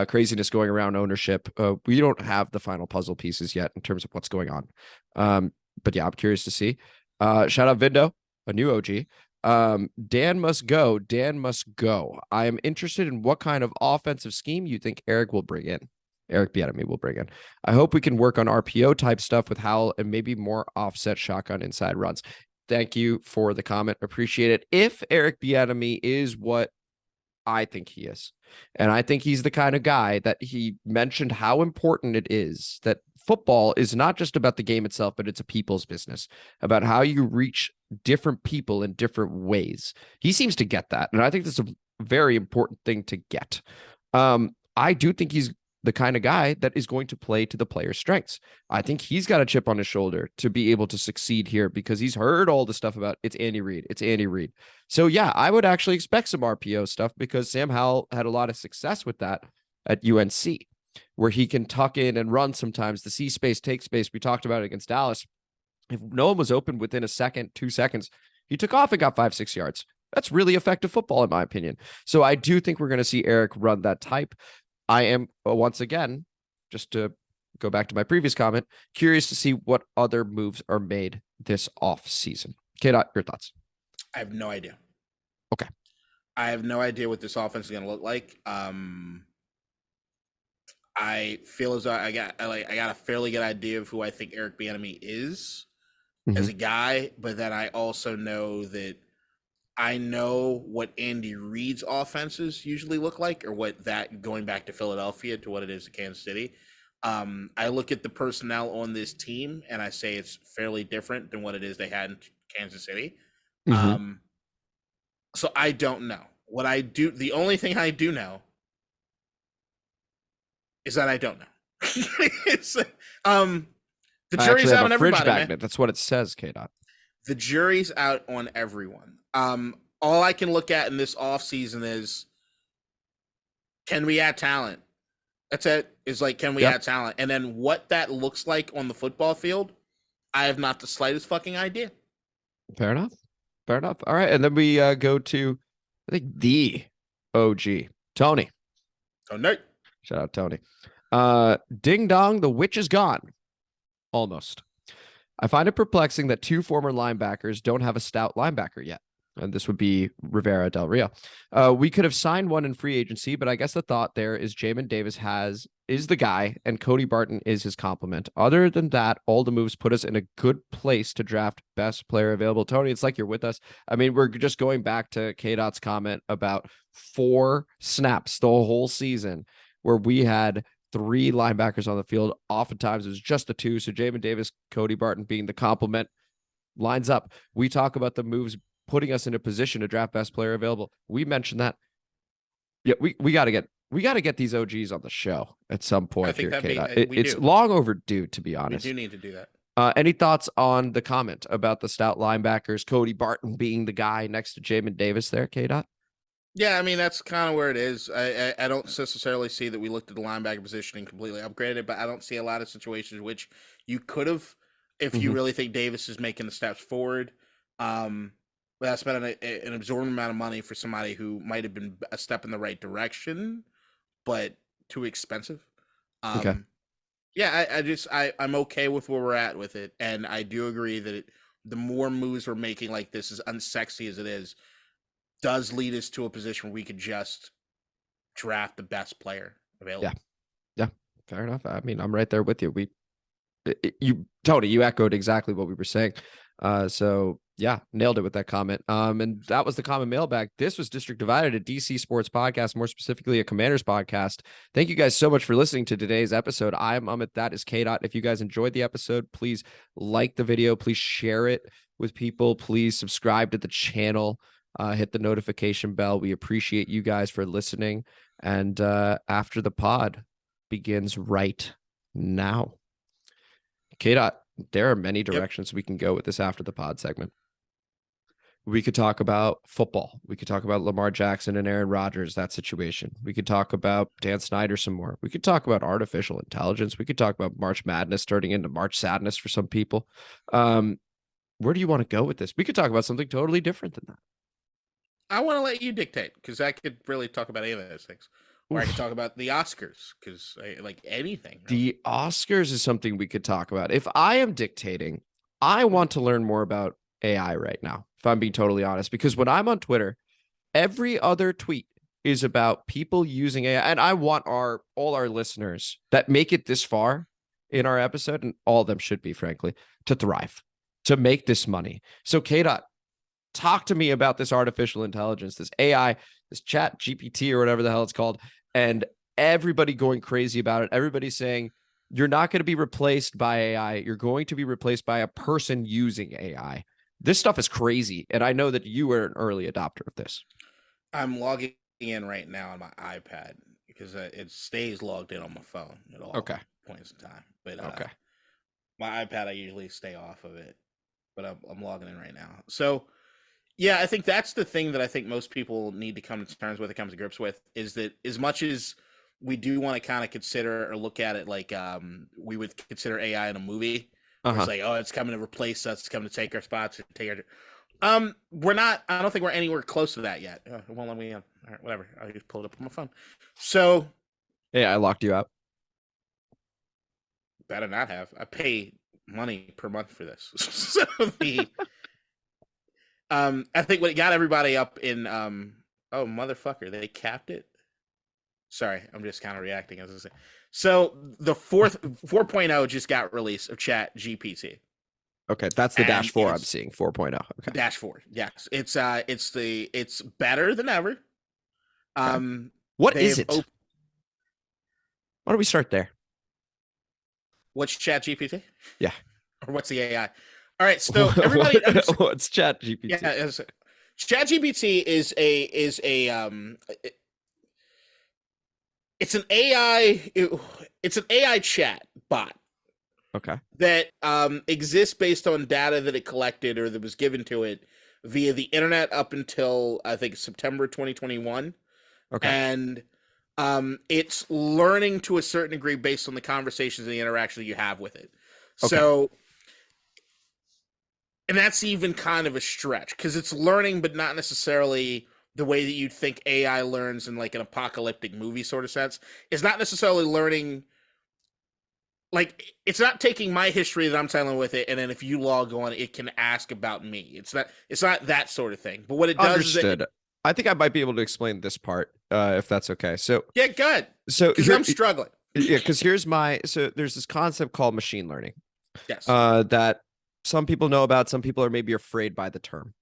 Speaker 2: craziness going around ownership. We don't have the final puzzle pieces yet in terms of what's going on. But yeah, I'm curious to see. Shout out Vindo, a new OG. Dan must go. I am interested in what kind of offensive scheme you think Eric Bieniemy will bring in. I hope we can work on RPO type stuff with Howell and maybe more offset shotgun inside runs. Thank you for the comment. Appreciate it. If Eric Bieniemy is what I think he is. And I think he's the kind of guy that he mentioned how important it is that football is not just about the game itself, but it's a people's business, about how you reach different people in different ways. He seems to get that. And I think that's a very important thing to get. I do think he's the kind of guy that is going to play to the player's strengths. I think he's got a chip on his shoulder to be able to succeed here because he's heard all the stuff about it's Andy Reid. It's Andy Reid. So yeah, I would actually expect some RPO stuff because Sam Howell had a lot of success with that at UNC, where he can tuck in and run sometimes the see space, take space. We talked about it against Dallas. If no one was open within a second, 2 seconds, he took off and got 5-6 yards. That's really effective football, in my opinion. So I do think we're going to see Eric run that type. I am, once again, just to go back to my previous comment, curious to see what other moves are made this off season. K-Dot, your thoughts?
Speaker 3: I have no idea.
Speaker 2: Okay.
Speaker 3: I have no idea what this offense is going to look like. I feel as though I got a fairly good idea of who I think Eric Bieniemy is as a guy, but then I also know that I know what Andy Reid's offenses usually look like, or what that, going back to Philadelphia to what it is to Kansas City. I look at the personnel on this team and I say it's fairly different than what it is they had in Kansas City. So I don't know. What I do, the only thing I do know is that I don't know. The jury's out on everybody, man.
Speaker 2: That's what it says, K-Dot.
Speaker 3: The jury's out on everyone. All I can look at in this offseason is, can we add talent? That's it. Is like, can we add talent? And then what that looks like on the football field, I have not the slightest fucking idea.
Speaker 2: Fair enough. Fair enough. All right. And then we go to, I think, the OG, Tony.
Speaker 3: Tony.
Speaker 2: Shout out, Tony. Ding dong, the witch is gone. Almost. I find it perplexing that 2 former linebackers don't have a stout linebacker yet. And this would be Rivera Del Rio. We could have signed one in free agency, but I guess the thought there is Jamin Davis is the guy, and Cody Barton is his complement. Other than that, all the moves put us in a good place to draft best player available. Tony, it's like you're with us. I mean, we're just going back to K-Dot's comment about 4 snaps the whole season where we had 3 linebackers on the field. Oftentimes it was just the 2. So Jamin Davis, Cody Barton being the complement lines up. We talk about the moves putting us in a position to draft best player available. We mentioned that. Yeah, we got to get these OGs on the show at some point. I think here, it's long overdue, to be honest.
Speaker 3: We do need to do that.
Speaker 2: Any thoughts on the comment about the stout linebackers, Cody Barton being the guy next to Jamin Davis there, K-Dot?
Speaker 3: Yeah, I mean, that's kind of where it is. I don't necessarily see that we looked at the linebacker position and completely upgraded it, but I don't see a lot of situations which you could have if you really think Davis is making the steps forward. But I spent an absorbent amount of money for somebody who might have been a step in the right direction, but too expensive.
Speaker 2: Okay.
Speaker 3: Yeah, I'm okay with where we're at with it. And I do agree that the more moves we're making like this, as unsexy as it is, does lead us to a position where we could just draft the best player available.
Speaker 2: Yeah, fair enough. I mean, I'm right there with you. Tony, you echoed exactly what we were saying. So yeah, nailed it with that comment. And that was the common mailbag. This was District Divided, a DC sports podcast, more specifically a Commanders podcast. Thank you guys so much for listening to today's episode. I'm Amit. That is K-Dot. If you guys enjoyed the episode, please like the video. Please share it with people. Please subscribe to the channel. Hit the notification bell. We appreciate you guys for listening. And after the pod begins right now. K-Dot, there are many directions we can go with this after the pod segment. We could talk about football. We could talk about Lamar Jackson and Aaron Rodgers, that situation. We could talk about Dan Snyder some more. We could talk about artificial intelligence. We could talk about March Madness turning into March Sadness for some people. Where do you want to go with this? We could talk about something totally different than that.
Speaker 3: I want to let you dictate, because I could really talk about any of those things. Or I could talk about the Oscars, because like anything. Really.
Speaker 2: The Oscars is something we could talk about. If I am dictating, I want to learn more about AI right now, if I'm being totally honest, because when I'm on Twitter, every other tweet is about people using AI. And I want all our listeners that make it this far in our episode, and all of them should be, frankly, to thrive, to make this money. So K-Dot, talk to me about this artificial intelligence, this AI, this ChatGPT or whatever the hell it's called, and everybody going crazy about it. Everybody's saying you're not going to be replaced by AI. You're going to be replaced by a person using AI. This stuff is crazy, and I know that you were an early adopter of this.
Speaker 3: I'm logging in right now on my iPad because it stays logged in on my phone at all points in time. But my iPad, I usually stay off of it, but I'm logging in right now. So, yeah, I think that's the thing that I think most people need to come to terms with, it comes to grips with, is that as much as we do want to kind of consider or look at it like we would consider AI in a movie, it's like, oh, it's coming to replace us, it's coming to take our spots, take our. We're not. I don't think we're anywhere close to that yet. It won't let me in. All right, whatever. I just pulled it up on my phone. So,
Speaker 2: yeah, I locked you out.
Speaker 3: Better not have. I pay money per month for this. So I think what got everybody up in oh motherfucker, they capped it. Sorry, I'm just kind of reacting as I say. So the 4.0 just got released of ChatGPT.
Speaker 2: Okay, that's the dash 4 I'm seeing, 4.0. Okay.
Speaker 3: Dash 4. Yes. It's better than ever.
Speaker 2: What is it? Why don't we start there?
Speaker 3: What's ChatGPT?
Speaker 2: Yeah.
Speaker 3: Or what's the AI? All right, so everybody
Speaker 2: what's ChatGPT?
Speaker 3: Yeah, ChatGPT is it's an AI chat bot.
Speaker 2: Okay.
Speaker 3: That exists based on data that it collected or that was given to it via the internet up until I think September 2021.
Speaker 2: Okay.
Speaker 3: And it's learning to a certain degree based on the conversations and the interaction that you have with it. Okay. So, and that's even kind of a stretch because it's learning, but not necessarily the way that you'd think AI learns in like an apocalyptic movie sort of sense. It's not necessarily learning. Like, it's not taking my history that I'm telling with it, and then if you log on, it can ask about me. It's not that sort of thing. But what it does
Speaker 2: Understood. Is I think I might be able to explain this part, if that's okay. So
Speaker 3: yeah, good.
Speaker 2: So
Speaker 3: because I'm struggling.
Speaker 2: Yeah, because there's this concept called machine learning.
Speaker 3: Yes.
Speaker 2: That some people know about, some people are maybe afraid by the term.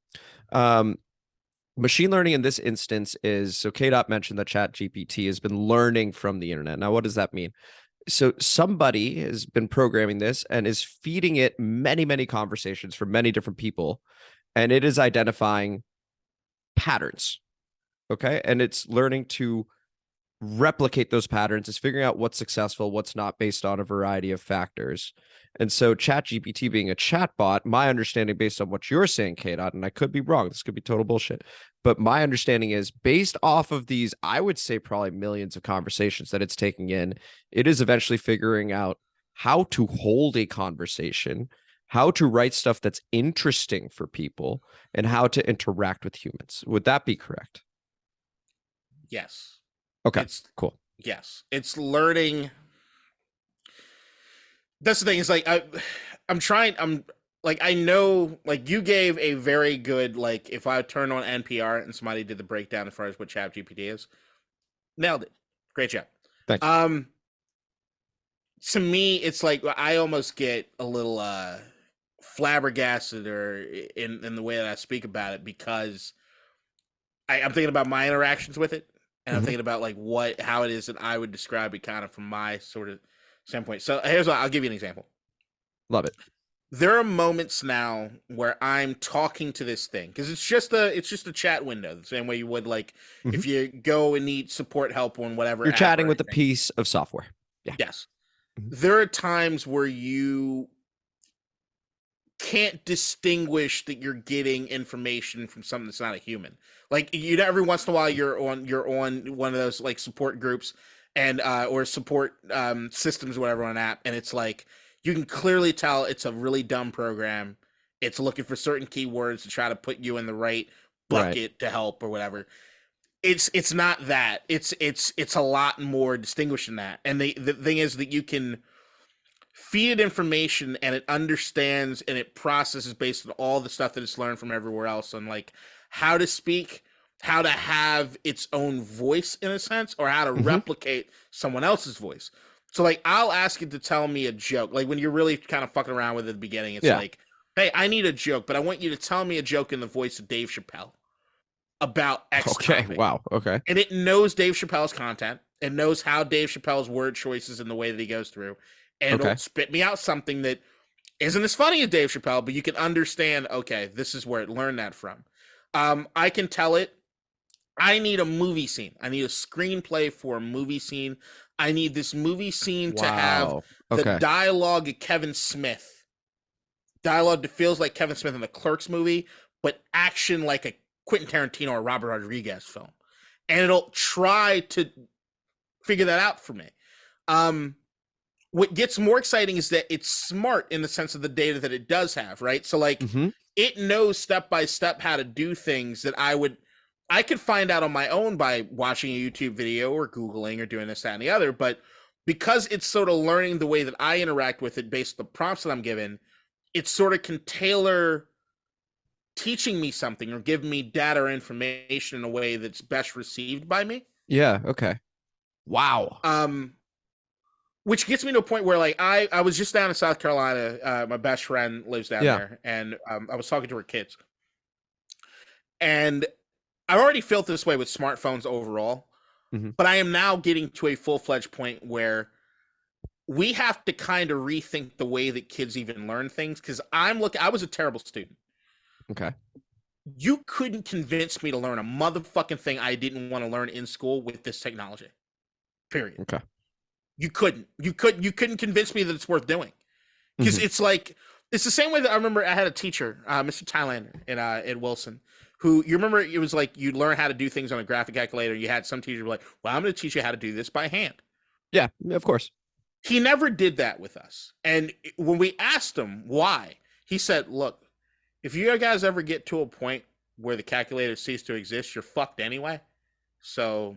Speaker 2: Machine learning in this instance is, so KDOT mentioned that ChatGPT has been learning from the internet. Now, what does that mean? So somebody has been programming this and is feeding it many, many conversations from many different people, and it is identifying patterns. Okay. And it's learning to replicate those patterns. It's figuring out what's successful, what's not, based on a variety of factors. And so ChatGPT being a chatbot, my understanding based on what you're saying, KDOT, and I could be wrong, this could be total bullshit, but my understanding is based off of these, I would say probably millions of conversations that it's taking in, it is eventually figuring out how to hold a conversation, how to write stuff that's interesting for people, and how to interact with humans. Would that be correct?
Speaker 3: Yes.
Speaker 2: Okay, cool.
Speaker 3: Yes. It's learning. That's the thing. It's like, I know, like, you gave a very good, like, if I turn on NPR and somebody did the breakdown as far as what ChatGPT is, nailed it. Great job.
Speaker 2: Thanks.
Speaker 3: To me, it's like, I almost get a little flabbergasted or in the way that I speak about it, because I'm thinking about my interactions with it. And I'm thinking about like how it is that I would describe it kind of from my sort of standpoint. So here's what I'll give you an example.
Speaker 2: Love it.
Speaker 3: There are moments now where I'm talking to this thing because it's just a chat window, the same way you would like if you go and need support help on whatever.
Speaker 2: You're chatting with a piece of software. Yeah.
Speaker 3: Yes. There are times where you can't distinguish that you're getting information from something that's not a human. Like, every once in a while you're on one of those like support groups and or support systems or whatever on an app, and it's like you can clearly tell it's a really dumb program. It's looking for certain keywords to try to put you in the right bucket to help or whatever. It's not that. It's a lot more distinguished than that. And the thing is that you can feed it information and it understands and it processes based on all the stuff that it's learned from everywhere else on like how to speak, how to have its own voice in a sense, or how to replicate someone else's voice. So like I'll ask it to tell me a joke. Like when you're really kind of fucking around with it at the beginning, it's like, Hey, I need a joke, but I want you to tell me a joke in the voice of Dave Chappelle about X
Speaker 2: Okay.
Speaker 3: topic.
Speaker 2: Wow. Okay.
Speaker 3: And it knows Dave Chappelle's content. It knows how Dave Chappelle's word choices and the way that he goes through. And
Speaker 2: Okay.
Speaker 3: it'll spit me out something that isn't as funny as Dave Chappelle, but you can understand, okay, this is where it learned that from. I can tell it. I need a movie scene. I need a screenplay for a movie scene. I need this movie scene to have
Speaker 2: Wow.
Speaker 3: the
Speaker 2: Okay.
Speaker 3: dialogue of Kevin Smith. Dialogue that feels like Kevin Smith in the Clerks movie, but action like a Quentin Tarantino or Robert Rodriguez film. And it'll try to figure that out for me. What gets more exciting is that it's smart in the sense of the data that it does have, right? So like it knows step by step how to do things that I could find out on my own by watching a YouTube video or Googling or doing this, that, and the other. But because it's sort of learning the way that I interact with it based on the prompts that I'm given, it sort of can tailor teaching me something or give me data or information in a way that's best received by me.
Speaker 2: Yeah. Okay. Wow.
Speaker 3: Which gets me to a point where like I was just down in South Carolina. My best friend lives down there, and I was talking to her kids. And I've already felt this way with smartphones overall, but I am now getting to a full-fledged point where we have to kind of rethink the way that kids even learn things. Because I was a terrible student.
Speaker 2: Okay.
Speaker 3: You couldn't convince me to learn a motherfucking thing I didn't want to learn in school with this technology. Period.
Speaker 2: Okay.
Speaker 3: You couldn't convince me that it's worth doing. Because it's like, it's the same way that I remember I had a teacher, Mr. Thailander in Wilson, who, you remember, it was like you'd learn how to do things on a graphic calculator. You had some teacher like, well, I'm going to teach you how to do this by hand.
Speaker 2: Yeah, of course.
Speaker 3: He never did that with us. And when we asked him why, he said, look, if you guys ever get to a point where the calculator ceases to exist, you're fucked anyway. So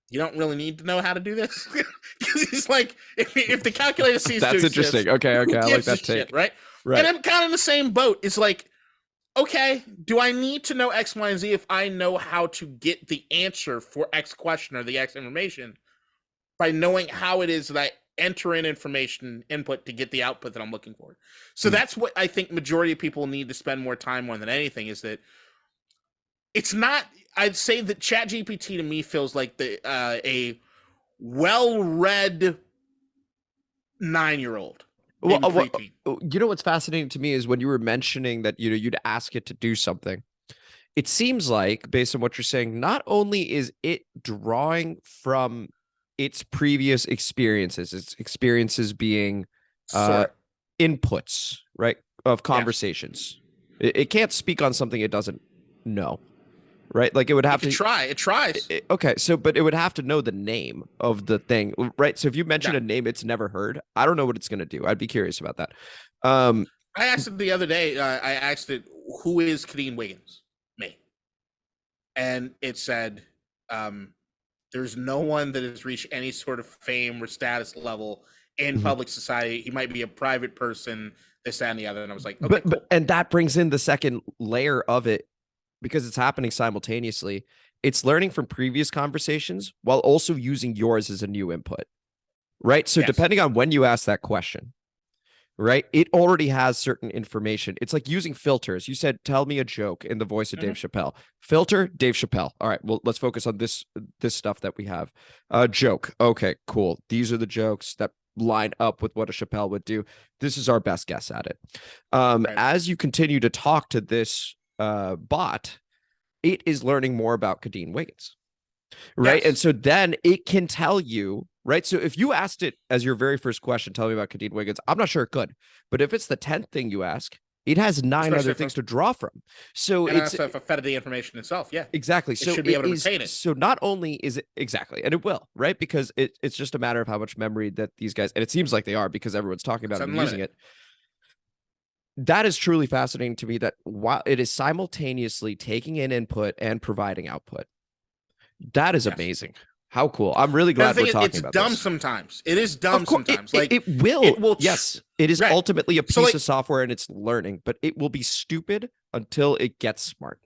Speaker 3: you don't really need to know how to do this. Because he's like, if the calculator ceases to exist. That's interesting.
Speaker 2: Okay. I like that take.
Speaker 3: Shit, right? And I'm kind of in the same boat. It's like, okay, do I need to know X, Y, and Z if I know how to get the answer for X question or the X information by knowing how it is that I enter in information input to get the output that I'm looking for? So that's what I think majority of people need to spend more time on than anything, is that it's not, I'd say that ChatGPT to me feels like a well-read 9-year-old.
Speaker 2: Well, you know what's fascinating to me is when you were mentioning that you'd ask it to do something. It seems like, based on what you're saying, not only is it drawing from its previous experiences, its experiences being inputs, right, of conversations. Yes. It can't speak on something it doesn't know, right? Like it would have to
Speaker 3: try. It tries.
Speaker 2: Okay, so but it would have to know the name of the thing, right? So if you mention a name it's never heard, I don't know what it's going to do. I'd be curious about that.
Speaker 3: I asked it the other day. I asked it, "Who is Cody Wiggins?" Me, and it said, "There's no one that has reached any sort of fame or status level in public society. He might be a private person, this, that, and the other." And I was like, "Okay, cool."
Speaker 2: And that brings in the second layer of it, because it's happening simultaneously. It's learning from previous conversations while also using yours as a new input, right? So depending on when you ask that question, right, it already has certain information. It's like using filters. You said, tell me a joke in the voice of Dave Chappelle. Filter, Dave Chappelle. All right, well, let's focus on this stuff that we have. Joke. Okay, cool. These are the jokes that line up with what a Chappelle would do. This is our best guess at it. As you continue to talk to this bot, it is learning more about Cody Wiggins, right? And so then it can tell you, right? So if you asked it as your very first question, tell me about Cody Wiggins, I'm not sure it could. But if it's the 10th thing you ask, it has 9 other things to draw from. So
Speaker 3: and it's fed the information itself. Yeah,
Speaker 2: exactly.
Speaker 3: It
Speaker 2: so
Speaker 3: should be able to retain it.
Speaker 2: So not only is it exactly, and it will, right? Because it's just a matter of how much memory that these guys, and it seems like they are, because everyone's talking about it and using it. That is truly fascinating to me, that while it is simultaneously taking in input and providing output. That is amazing. How cool. I'm really glad we're talking about this.
Speaker 3: It's dumb sometimes. It is dumb sometimes.
Speaker 2: It will. Yes, it is ultimately a piece of software and it's learning, but it will be stupid until it gets smart.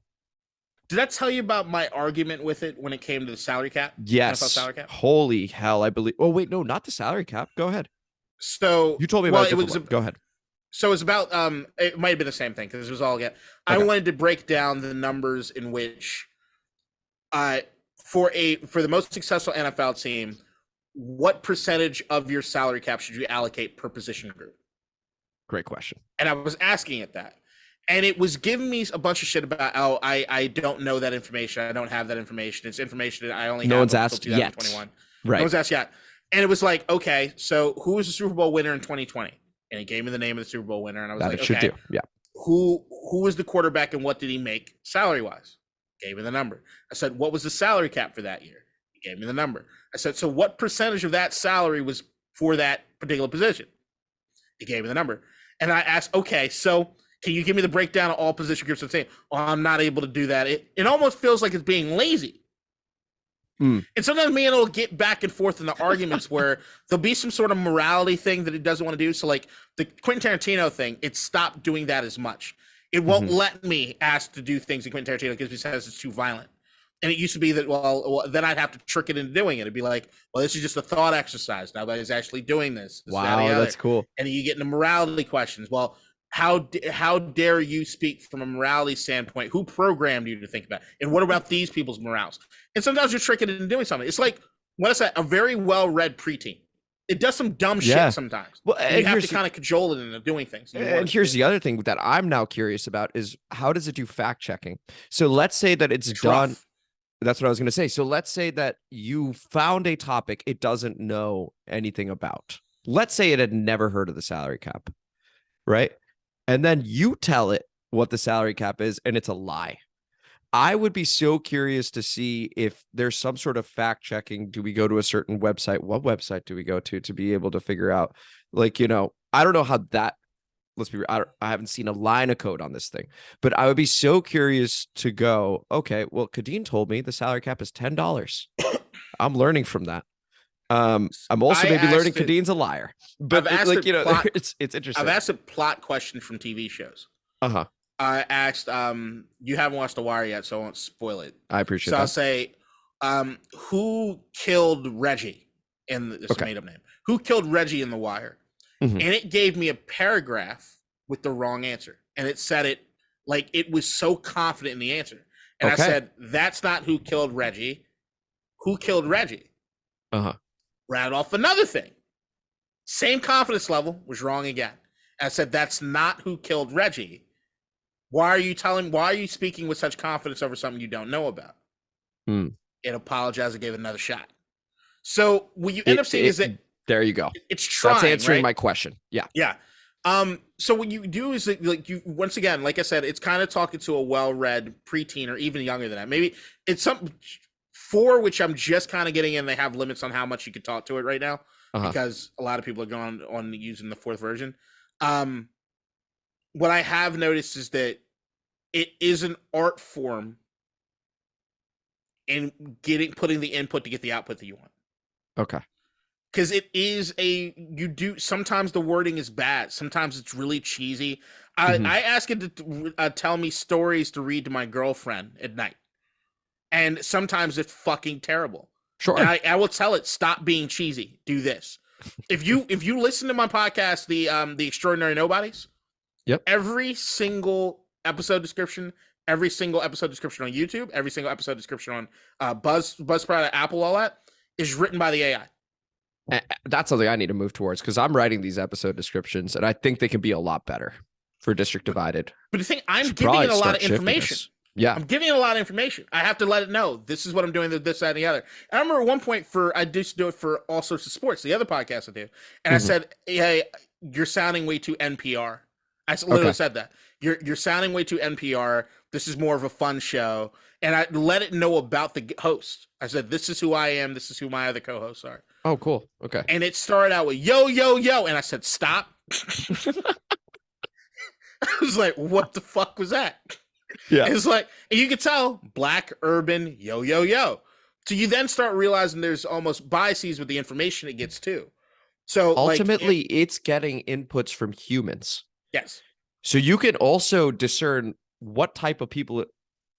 Speaker 3: Did I tell you about my argument with it when it came to the salary cap?
Speaker 2: Yes.
Speaker 3: NFL salary cap?
Speaker 2: Holy hell, I believe. Oh, wait, no, not the salary cap. Go ahead.
Speaker 3: So
Speaker 2: you told me about it. Go ahead.
Speaker 3: So it's about it might have been the same thing because it was all again. I wanted to break down the numbers in which for the most successful NFL team, what percentage of your salary cap should you allocate per position group?
Speaker 2: Great question.
Speaker 3: And I was asking it that. And it was giving me a bunch of shit about, I don't know that information. I don't have that information. It's information that I only have
Speaker 2: one's
Speaker 3: until
Speaker 2: asked
Speaker 3: 2021.
Speaker 2: yet. Right.
Speaker 3: No one's asked yet. And it was like, okay, so who was the Super Bowl winner in 2020? And he gave me the name of the Super Bowl winner. And I was
Speaker 2: that
Speaker 3: like,
Speaker 2: it should
Speaker 3: okay,
Speaker 2: do. Yeah.
Speaker 3: Who was the quarterback and what did he make salary-wise? Gave me the number. I said, what was the salary cap for that year? He gave me the number. I said, so what percentage of that salary was for that particular position? He gave me the number. And I asked, okay, so can you give me the breakdown of all position groups of the team? Oh, I'm not able to do that. It almost feels like it's being lazy. And sometimes me and it'll get back and forth in the arguments where there'll be some sort of morality thing that it doesn't want to do. So like the Quentin Tarantino thing, it stopped doing that as much. It won't let me ask to do things in Quentin Tarantino because he says it's too violent. And it used to be that, well, then I'd have to trick it into doing it. It'd be like, well, this is just a thought exercise. Nobody's actually doing this.
Speaker 2: Wow, that's cool.
Speaker 3: And you get into morality questions. Well, how dare you speak from a morality standpoint? Who programmed you to think about it? And what about these people's morals? And sometimes you're tricking it into doing something. It's like, what is that? A very well-read preteen. It does some dumb shit sometimes. Well, and you have to kind of cajole it into doing things.
Speaker 2: And here's the other thing that I'm now curious about is how does it do fact checking? So let's say that it's done. Rough. That's what I was going to say. So let's say that you found a topic it doesn't know anything about. Let's say it had never heard of the salary cap, right? And then you tell it what the salary cap is, and it's a lie. I would be so curious to see if there's some sort of fact checking. Do we go to a certain website? What website do we go to be able to figure out? Like, I don't know how that. Let's be. I haven't seen a line of code on this thing, but I would be so curious to go. Okay, well, Kadeen told me the salary cap is $10. I'm learning from that. I'm also maybe learning Kadeen's a liar, but like it's interesting.
Speaker 3: I've asked a plot question from TV shows. I asked, you haven't watched The Wire yet, so I won't spoil it.
Speaker 2: I appreciate
Speaker 3: that.
Speaker 2: So
Speaker 3: I'll say, who killed Reggie in this made-up name? Who killed Reggie in The Wire? And it gave me a paragraph with the wrong answer. And it said it like it was so confident in the answer. And I said, that's not who killed Reggie. Who killed Reggie? Rattled off another thing. Same confidence level, was wrong again. And I said, that's not who killed Reggie. Why are you speaking with such confidence over something you don't know about? It apologized and gave it another shot. So what you end up seeing is that
Speaker 2: there you go.
Speaker 3: It's trying.
Speaker 2: That's answering my question. Yeah.
Speaker 3: Yeah. So what you do is like you once again, like I said, it's kind of talking to a well-read preteen or even younger than that. Maybe it's something for which I'm just kind of getting in. They have limits on how much you can talk to it right now because a lot of people are going on using the 4th version. What I have noticed is that it is an art form in putting the input to get the output that you want.
Speaker 2: Okay.
Speaker 3: Because it is sometimes the wording is bad. Sometimes it's really cheesy. I ask it to tell me stories to read to my girlfriend at night. And sometimes it's fucking terrible.
Speaker 2: Sure.
Speaker 3: And I will tell it, stop being cheesy. Do this. If you listen to my podcast, the Extraordinary Nobodies, every single episode description, every single episode description on YouTube, every single episode description on Buzzsprout, Apple, all that is written by the AI.
Speaker 2: That's something I need to move towards because I'm writing these episode descriptions and I think they can be a lot better for District Divided.
Speaker 3: But the thing, I'm giving it a lot of information.
Speaker 2: Yeah.
Speaker 3: I'm giving it a lot of information. I have to let it know this is what I'm doing, this, that, and the other. And I remember at one point I used to do it for all sorts of sports, the other podcast I do. And I said, hey, you're sounding way too NPR. I literally said that. You're sounding way too NPR. This is more of a fun show. And I let it know about the host. I said, this is who I am. This is who my other co-hosts are.
Speaker 2: Oh, cool. Okay.
Speaker 3: And it started out with yo, yo, yo. And I said, stop. I was like, what the fuck was that? Yeah. It's like, and you could tell black, urban, yo, yo, yo. So you then start realizing there's almost biases with the information it gets too. So
Speaker 2: ultimately, it's getting inputs from humans.
Speaker 3: Yes.
Speaker 2: So you can also discern what type of people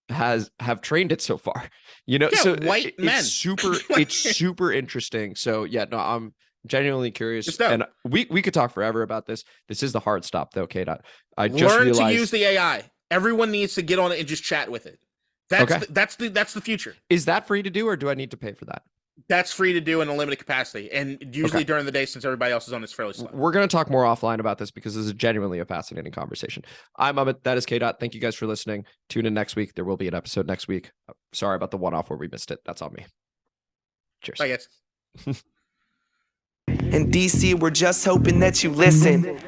Speaker 2: have trained it so far. So
Speaker 3: white men.
Speaker 2: It's super interesting. So yeah, no, Genuinely curious.
Speaker 3: Just know.
Speaker 2: And we could talk forever about this. This is the hard stop though, K-Dot. I just
Speaker 3: Learn
Speaker 2: realized
Speaker 3: to use the AI. Everyone needs to get on it and just chat with it. That's
Speaker 2: Okay.
Speaker 3: that's the future.
Speaker 2: Is that free to do, or do I need to pay for that?
Speaker 3: That's free to do in a limited capacity, and usually during the day, since everybody else is on, it's fairly slow.
Speaker 2: We're going to talk more offline about this because this is genuinely a fascinating conversation. I'm Amit. That is K-Dot. Thank you guys for listening. Tune in next week. There will be an episode next week. Sorry about the one-off where we missed it. That's on me. Cheers.
Speaker 3: Bye, guys.
Speaker 1: In DC, we're just hoping that you listen.